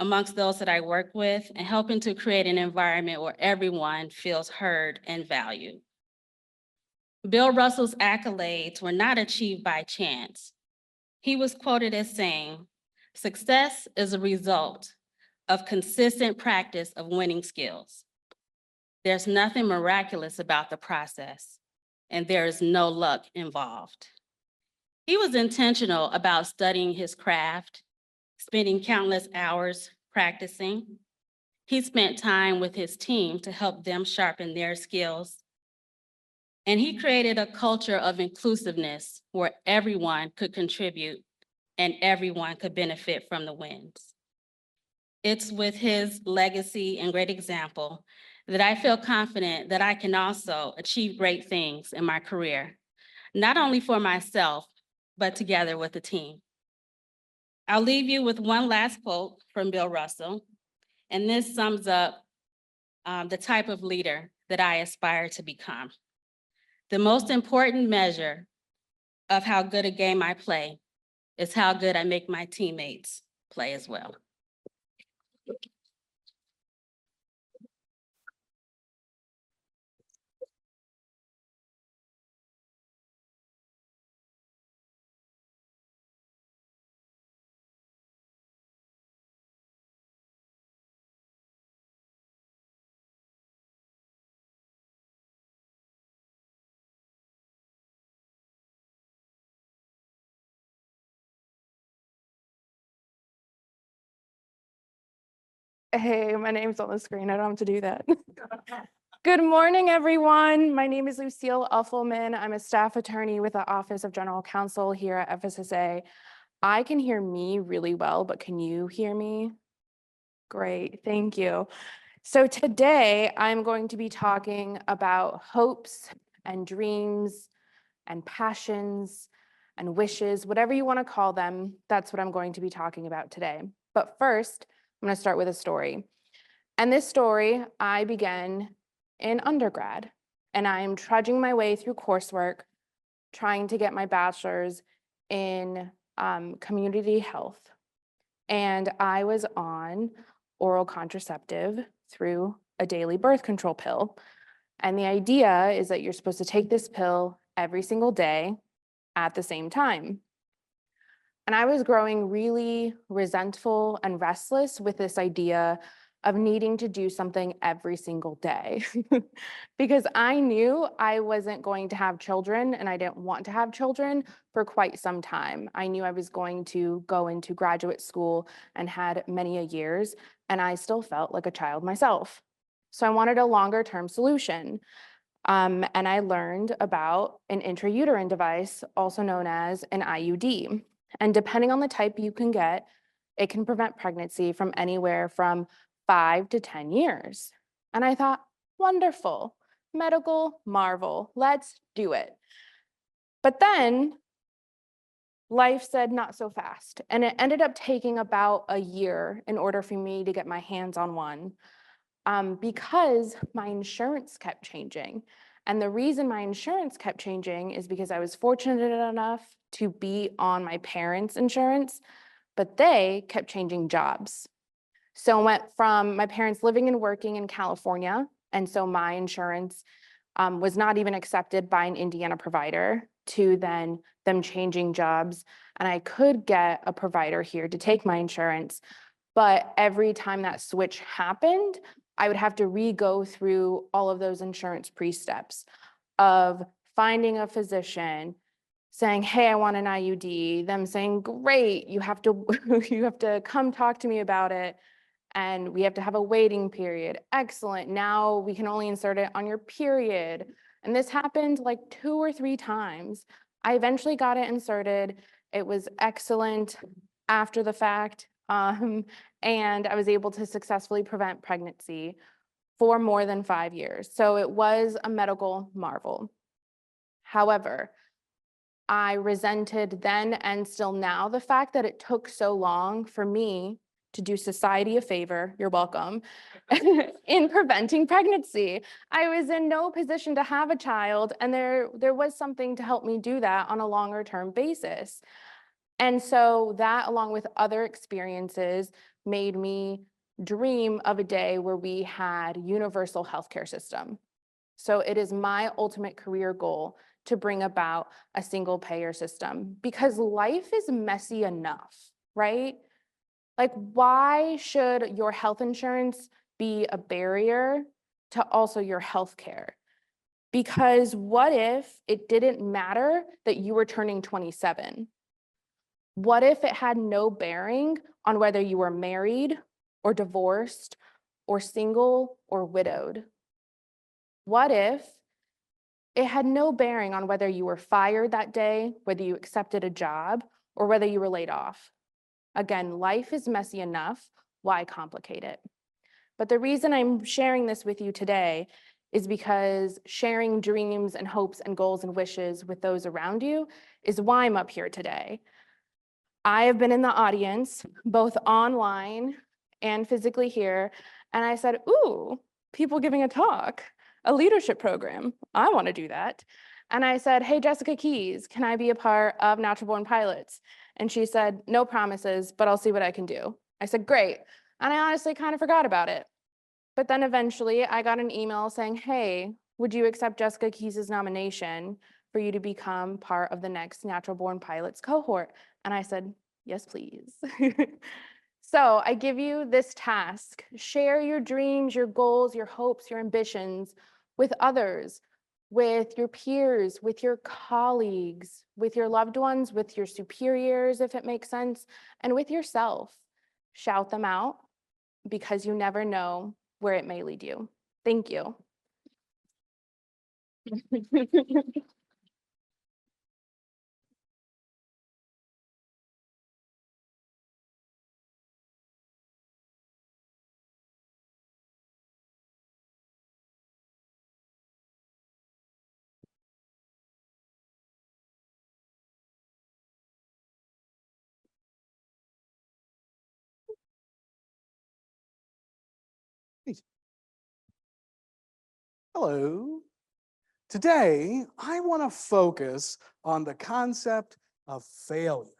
amongst those that I work with and helping to create an environment where everyone feels heard and valued. Bill Russell's accolades were not achieved by chance. He was quoted as saying, "Success is a result of consistent practice of winning skills. There's nothing miraculous about the process, and there is no luck involved." He was intentional about studying his craft, spending countless hours practicing. He spent time with his team to help them sharpen their skills. And he created a culture of inclusiveness where everyone could contribute and everyone could benefit from the wins. It's with his legacy and great example that I feel confident that I can also achieve great things in my career, not only for myself, but together with the team. I'll leave you with one last quote from Bill Russell, and this sums up the type of leader that I aspire to become. The most important measure of how good a game I play is how good I make my teammates play as well. Hey, my name's on the screen. I don't have to do that. Good morning, everyone. My name is Lucille Uffelman. I'm a staff attorney with the Office of General Counsel here at FSSA. I can hear me really well, but can you hear me? Great, thank you. So today I'm going to be talking about hopes and dreams and passions and wishes, whatever you want to call them. That's what I'm going to be talking about today. But first, I'm going to start with a story. And this story I began in undergrad, and I am trudging my way through coursework, trying to get my bachelor's in community health. And I was on oral contraceptive through a daily birth control pill. And the idea is that you're supposed to take this pill every single day at the same time. And I was growing really resentful and restless with this idea of needing to do something every single day because I knew I wasn't going to have children and I didn't want to have children for quite some time. I knew I was going to go into graduate school and had many years, and I still felt like a child myself. So I wanted a longer term solution. And I learned about an intrauterine device, also known as an IUD. And depending on the type you can get, it can prevent pregnancy from anywhere from 5 to 10 years. And I thought, wonderful, medical marvel, let's do it. But then life said not so fast. And it ended up taking about a year in order for me to get my hands on one. Because my insurance kept changing. And the reason my insurance kept changing is because I was fortunate enough to be on my parents' insurance, but they kept changing jobs. So I went from my parents living and working in California, and so my insurance was not even accepted by an Indiana provider, to then them changing jobs. And I could get a provider here to take my insurance, but every time that switch happened, I would have to re-go through all of those insurance pre-steps of finding a physician, saying, hey, I want an IUD, them saying, great, you have to, you have to come talk to me about it. And we have to have a waiting period. Excellent, now we can only insert it on your period. And this happened like 2 or 3 times. I eventually got it inserted. It was excellent after the fact. And I was able to successfully prevent pregnancy for more than 5 years. So it was a medical marvel. However, I resented then and still now the fact that it took so long for me to do society a favor, you're welcome, in preventing pregnancy. I was in no position to have a child, and there was something to help me do that on a longer term basis. And so that, along with other experiences, made me dream of a day where we had universal healthcare system. So it is my ultimate career goal to bring about a single payer system, because life is messy enough, right? Like, why should your health insurance be a barrier to also your healthcare? Because what if it didn't matter that you were turning 27? What if it had no bearing on whether you were married or divorced or single or widowed? What if it had no bearing on whether you were fired that day, whether you accepted a job, or whether you were laid off? Again, life is messy enough. Why complicate it? But the reason I'm sharing this with you today is because sharing dreams and hopes and goals and wishes with those around you is why I'm up here today. I have been in the audience, both online and physically here, and I said, ooh, people giving a talk, a leadership program. I want to do that. And I said, hey, Jessica Keys, can I be a part of Natural Born Pilots? And she said, no promises, but I'll see what I can do. I said, great. And I honestly kind of forgot about it. But then eventually I got an email saying, hey, would you accept Jessica Keys' nomination for you to become part of the next Natural Born Pilots cohort? And I said, yes, please. So I give you this task: share your dreams, your goals, your hopes, your ambitions with others, with your peers, with your colleagues, with your loved ones, with your superiors, if it makes sense, and with yourself. Shout them out, because you never know where it may lead you. Thank you. Hello. Today, I want to focus on the concept of failure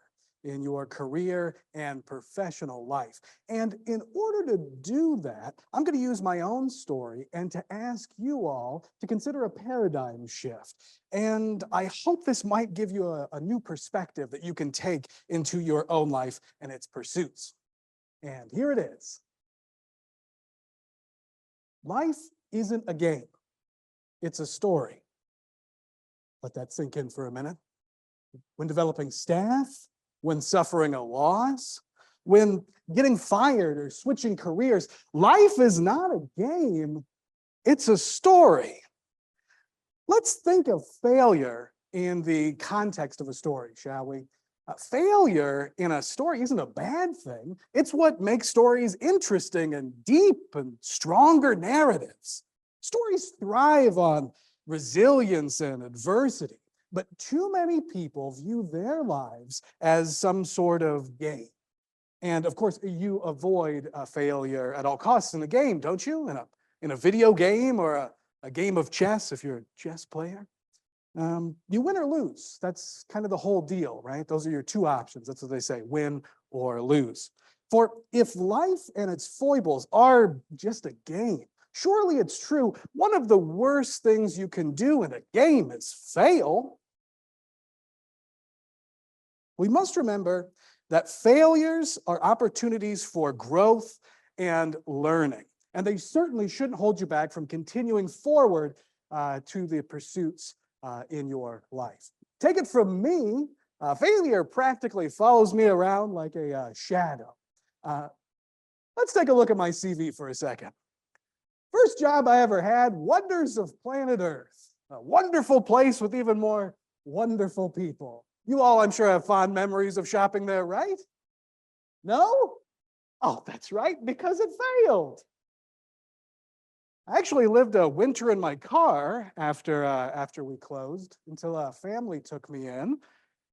in your career and professional life. And in order to do that, I'm going to use my own story and to ask you all to consider a paradigm shift. And I hope this might give you a new perspective that you can take into your own life and its pursuits. And here it is. Life isn't a game. It's a story. Let that sink in for a minute. When developing staff, when suffering a loss, when getting fired or switching careers, life is not a game, it's a story. Let's think of failure in the context of a story, shall we? Failure in a story isn't a bad thing. It's what makes stories interesting and deep and stronger narratives. Stories thrive on resilience and adversity, but too many people view their lives as some sort of game. And of course, you avoid failure at all costs in a game, don't you? In a video game or a game of chess, if you're a chess player. You win or lose. That's kind of the whole deal, right? Those are your two options. That's what they say, win or lose. For if life and its foibles are just a game, surely it's true, one of the worst things you can do in a game is fail. We must remember that failures are opportunities for growth and learning, and they certainly shouldn't hold you back from continuing forward to the pursuits in your life. Take it from me, failure practically follows me around like a shadow. Let's take a look at my CV for a second. First job I ever had, wonders of planet Earth. A wonderful place with even more wonderful people. You all, I'm sure, have fond memories of shopping there, right? No? Oh, that's right, because it failed. I actually lived a winter in my car after we closed until a family took me in.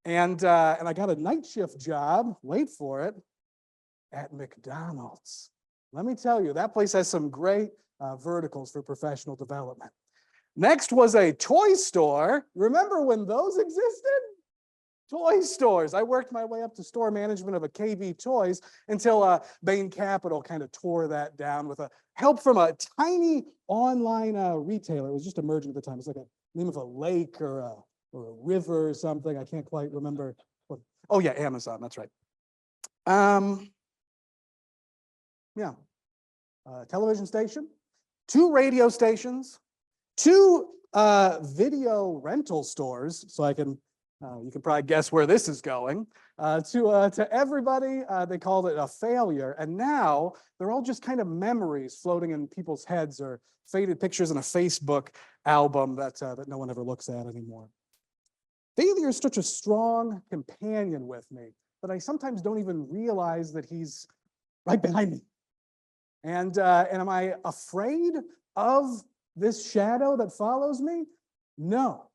And I got a night shift job, wait for it, at McDonald's. Let me tell you, that place has some great verticals for professional development. Next was a toy store. Remember when those existed? Toy stores. I worked my way up to store management of a KB Toys until Bain Capital kind of tore that down with help from a tiny online retailer. It was just emerging at the time. It's like a name of a lake or a river or something. I can't quite remember. Oh yeah, Amazon. That's right. Yeah. Television station, 2 radio stations, 2 video rental stores. So I can, you can probably guess where this is going. To everybody, they called it a failure. And now they're all just kind of memories floating in people's heads or faded pictures in a Facebook album that no one ever looks at anymore. Failure is such a strong companion with me that I sometimes don't even realize that he's right behind me. And am I afraid of this shadow that follows me? No,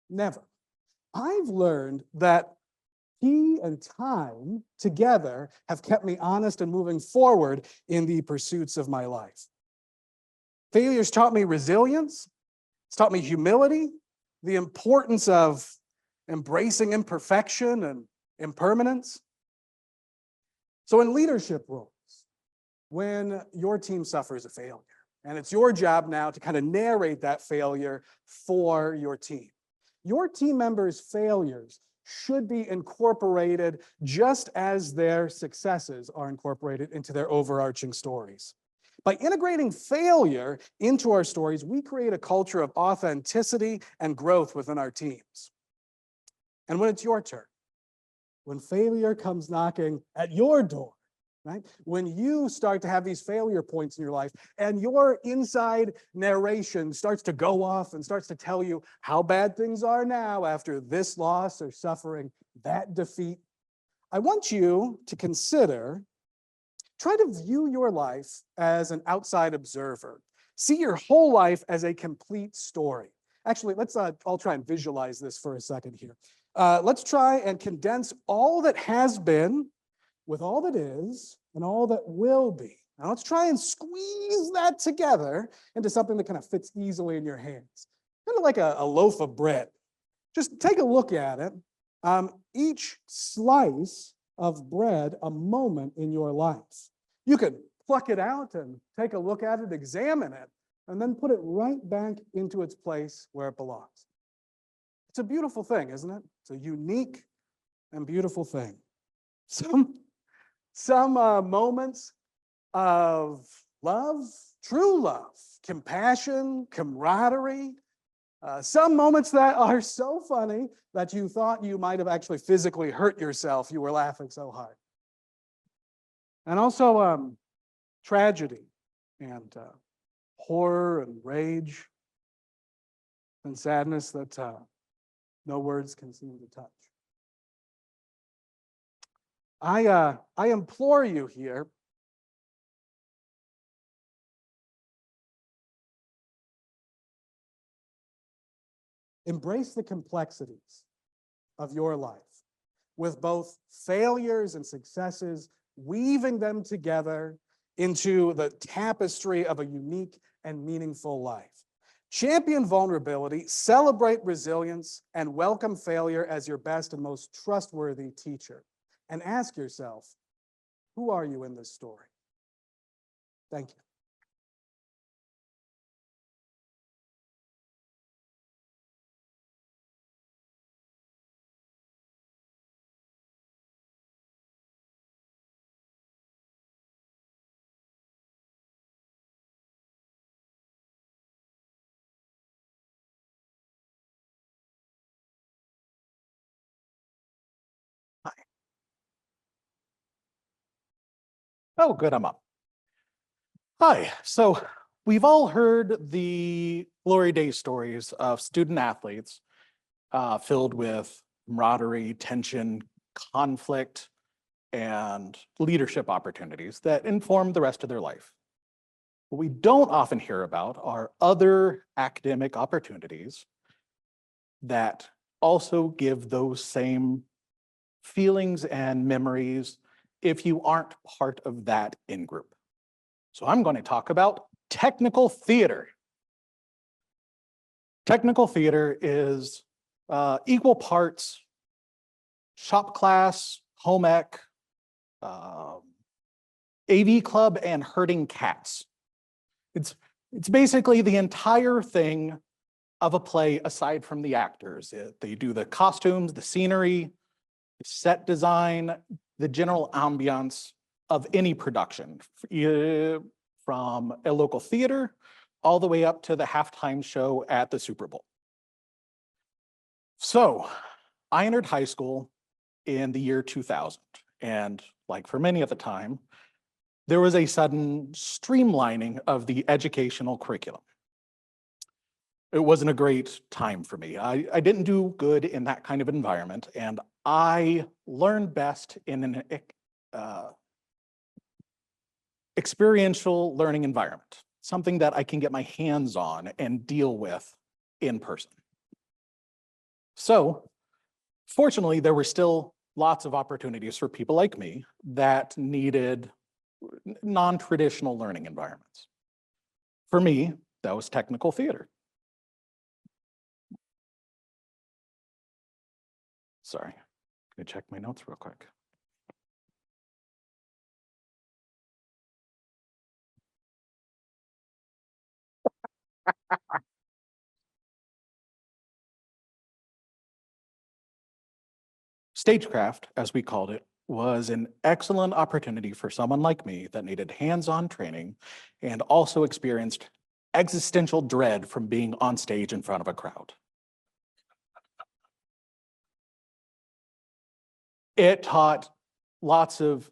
never. I've learned that he and time together have kept me honest and moving forward in the pursuits of my life. Failure's taught me resilience. It's taught me humility, the importance of embracing imperfection and impermanence. So in leadership roles, when your team suffers a failure, and it's your job now to kind of narrate that failure for your team. Your team members' failures should be incorporated just as their successes are incorporated into their overarching stories. By integrating failure into our stories, we create a culture of authenticity and growth within our teams. And when it's your turn, when failure comes knocking at your door, right? When you start to have these failure points in your life and your inside narration starts to go off and starts to tell you how bad things are now after this loss or suffering that defeat, I want you to consider, try to view your life as an outside observer. See your whole life as a complete story. Actually, let's all try and visualize this for a second here. Let's try and condense all that has been with all that is and all that will be. Now let's try and squeeze that together into something that kind of fits easily in your hands. Kind of like a loaf of bread. Just take a look at it. Each slice of bread, a moment in your life. You could pluck it out and take a look at it, examine it, and then put it right back into its place where it belongs. It's a beautiful thing, isn't it? It's a unique and beautiful thing. Some moments of love, true love, compassion, camaraderie. Some moments that are so funny that you thought you might have actually physically hurt yourself. You were laughing so hard. And also tragedy and horror and rage and sadness that no words can seem to touch. I implore you here, embrace the complexities of your life with both failures and successes, weaving them together into the tapestry of a unique and meaningful life. Champion vulnerability, celebrate resilience, and welcome failure as your best and most trustworthy teacher. And ask yourself, who are you in this story? Thank you. Oh, good, I'm up. Hi, so we've all heard the glory days stories of student athletes filled with camaraderie, tension, conflict, and leadership opportunities that inform the rest of their life. What we don't often hear about are other academic opportunities that also give those same feelings and memories if you aren't part of that in-group. So I'm going to talk about technical theater. Technical theater is equal parts shop class, home ec, AV club, and herding cats. It's basically the entire thing of a play aside from the actors. They do the costumes, the scenery, the set design, the general ambiance of any production, from a local theater all the way up to the halftime show at the Super Bowl. So I entered high school in the year 2000, and like for many at the time, there was a sudden streamlining of the educational curriculum. It wasn't a great time for me. I didn't do good in that kind of environment, and I learned best in an experiential learning environment, something that I can get my hands on and deal with in person. So fortunately, there were still lots of opportunities for people like me that needed non-traditional learning environments. For me, that was technical theater. Sorry, can I check my notes real quick? Stagecraft, as we called it, was an excellent opportunity for someone like me that needed hands-on training and also experienced existential dread from being on stage in front of a crowd. It taught lots of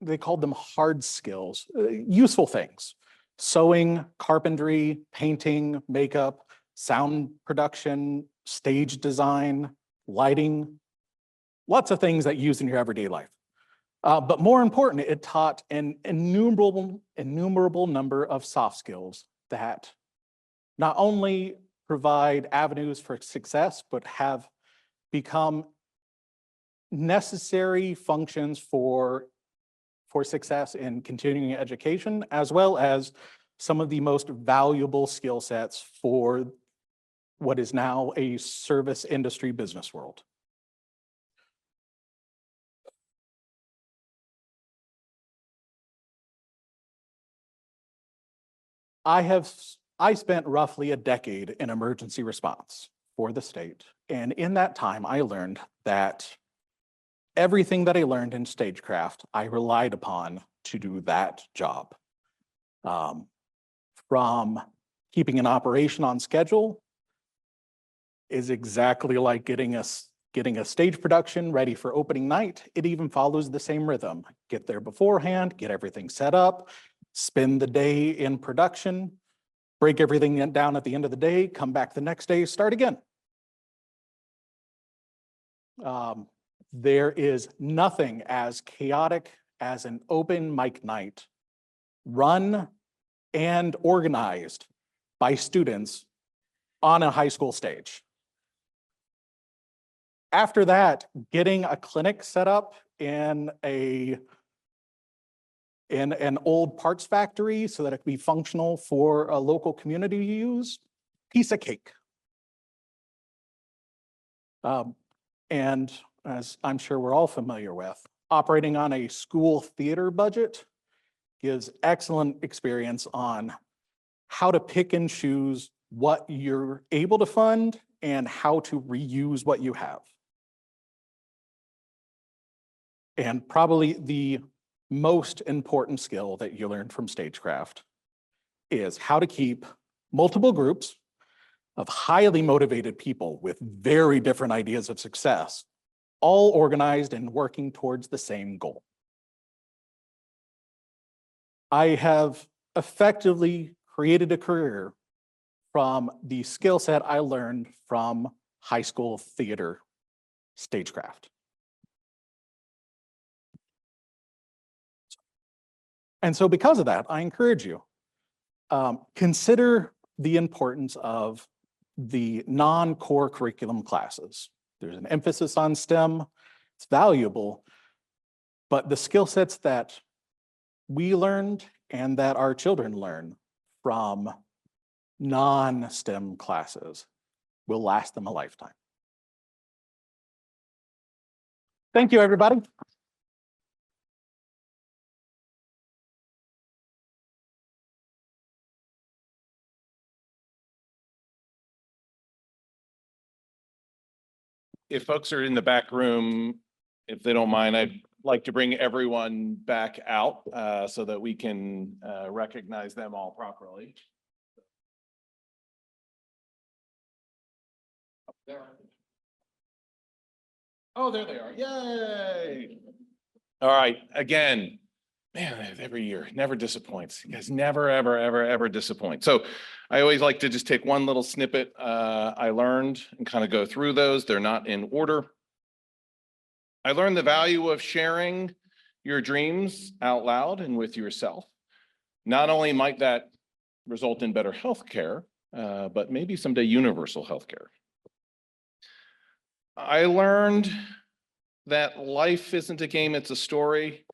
they called them hard skills, useful things. Sewing, carpentry, painting, makeup, sound production, stage design, lighting, lots of things that you use in your everyday life. But more important, it taught an innumerable number of soft skills that not only provide avenues for success, but have become necessary functions for success in continuing education, as well as some of the most valuable skill sets for what is now a service industry business world. I spent roughly a decade in emergency response for the state. And in that time, I learned that everything that I learned in stagecraft, I relied upon to do that job. From keeping an operation on schedule is exactly like getting a stage production ready for opening night. It even follows the same rhythm. Get there beforehand, get everything set up, spend the day in production, break everything down at the end of the day, come back the next day, start again. There is nothing as chaotic as an open mic night run and organized by students on a high school stage. After that, getting a clinic set up in an old parts factory so that it can be functional for a local community to use, piece of cake. And as I'm sure we're all familiar with, operating on a school theater budget gives excellent experience on how to pick and choose what you're able to fund and how to reuse what you have. And probably the most important skill that you learn from stagecraft is how to keep multiple groups of highly motivated people with very different ideas of success, all organized and working towards the same goal. I have effectively created a career from the skill set I learned from high school theater stagecraft. And so because of that, I encourage you, consider the importance of the non-core curriculum classes. There's an emphasis on STEM, it's valuable, but the skill sets that we learned and that our children learn from non-STEM classes will last them a lifetime. Thank you, everybody. If folks are in the back room, if they don't mind, I'd like to bring everyone back out so that we can recognize them all properly. Oh, there they are. Yay. All right, again, man, every year never disappoints. You guys never, ever, ever, ever disappoint. So I always like to just take one little snippet I learned and kind of go through those. They're not in order. I learned the value of sharing your dreams out loud and with yourself. Not only might that result in better healthcare, but maybe someday universal healthcare. I learned that life isn't a game, it's a story.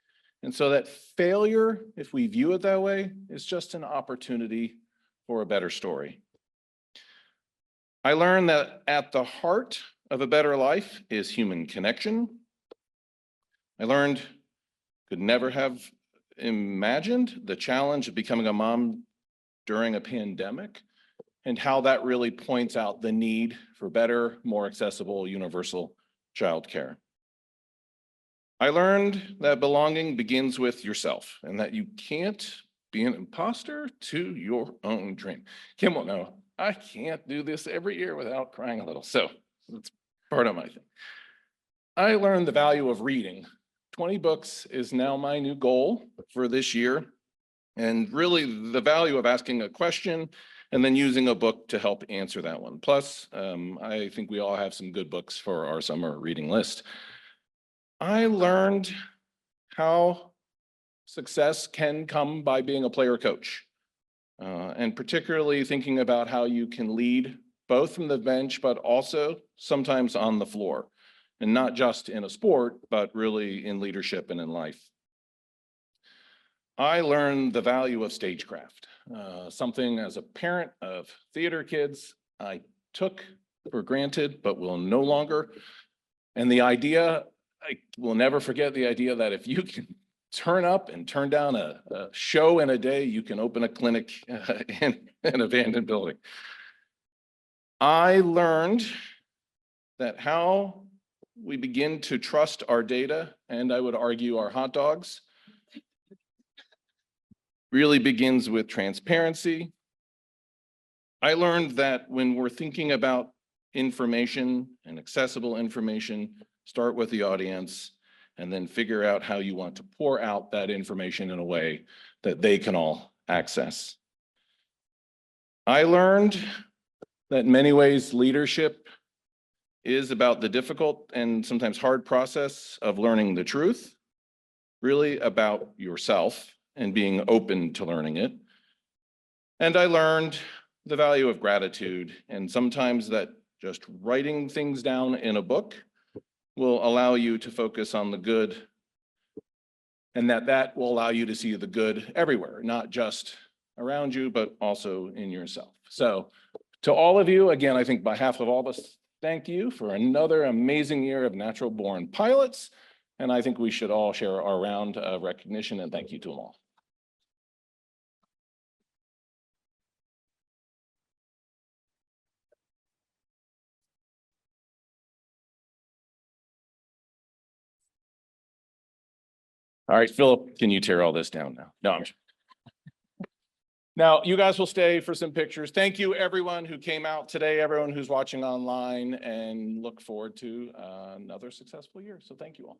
And so that failure, if we view it that way, is just an opportunity for a better story. I learned that at the heart of a better life is human connection. I learned, could never have imagined the challenge of becoming a mom during a pandemic and how that really points out the need for better, more accessible, universal childcare. I learned that belonging begins with yourself and that you can't be an imposter to your own dream. Kim will know, I can't do this every year without crying a little. So it's part of my thing. I learned the value of reading 20 books is now my new goal for this year. And really the value of asking a question and then using a book to help answer that one. Plus, I think we all have some good books for our summer reading list. I learned how success can come by being a player coach. And particularly thinking about how you can lead both from the bench, but also sometimes on the floor. And not just in a sport, but really in leadership and in life. I learned the value of stagecraft, something as a parent of theater kids, I took for granted, but will no longer. And the idea, I will never forget the idea that if you can turn up and turn down a show in a day, you can open a clinic in an abandoned building. I learned that how we begin to trust our data, and I would argue our hot dogs, really begins with transparency. I learned that when we're thinking about information and accessible information, start with the audience and then figure out how you want to pour out that information in a way that they can all access. I learned that in many ways leadership is about the difficult and sometimes hard process of learning the truth, really about yourself and being open to learning it. And I learned the value of gratitude, and sometimes that just writing things down in a book will allow you to focus on the good, and that will allow you to see the good everywhere, not just around you, but also in yourself. So to all of you, again, I think by behalf of all of us, thank you for another amazing year of natural born pilots. And I think we should all share our round of recognition, and thank you to them all. All right, Philip, can you tear all this down now? No, I'm sure. Now, you guys will stay for some pictures. Thank you, everyone who came out today, everyone who's watching online, and look forward to another successful year. So thank you all.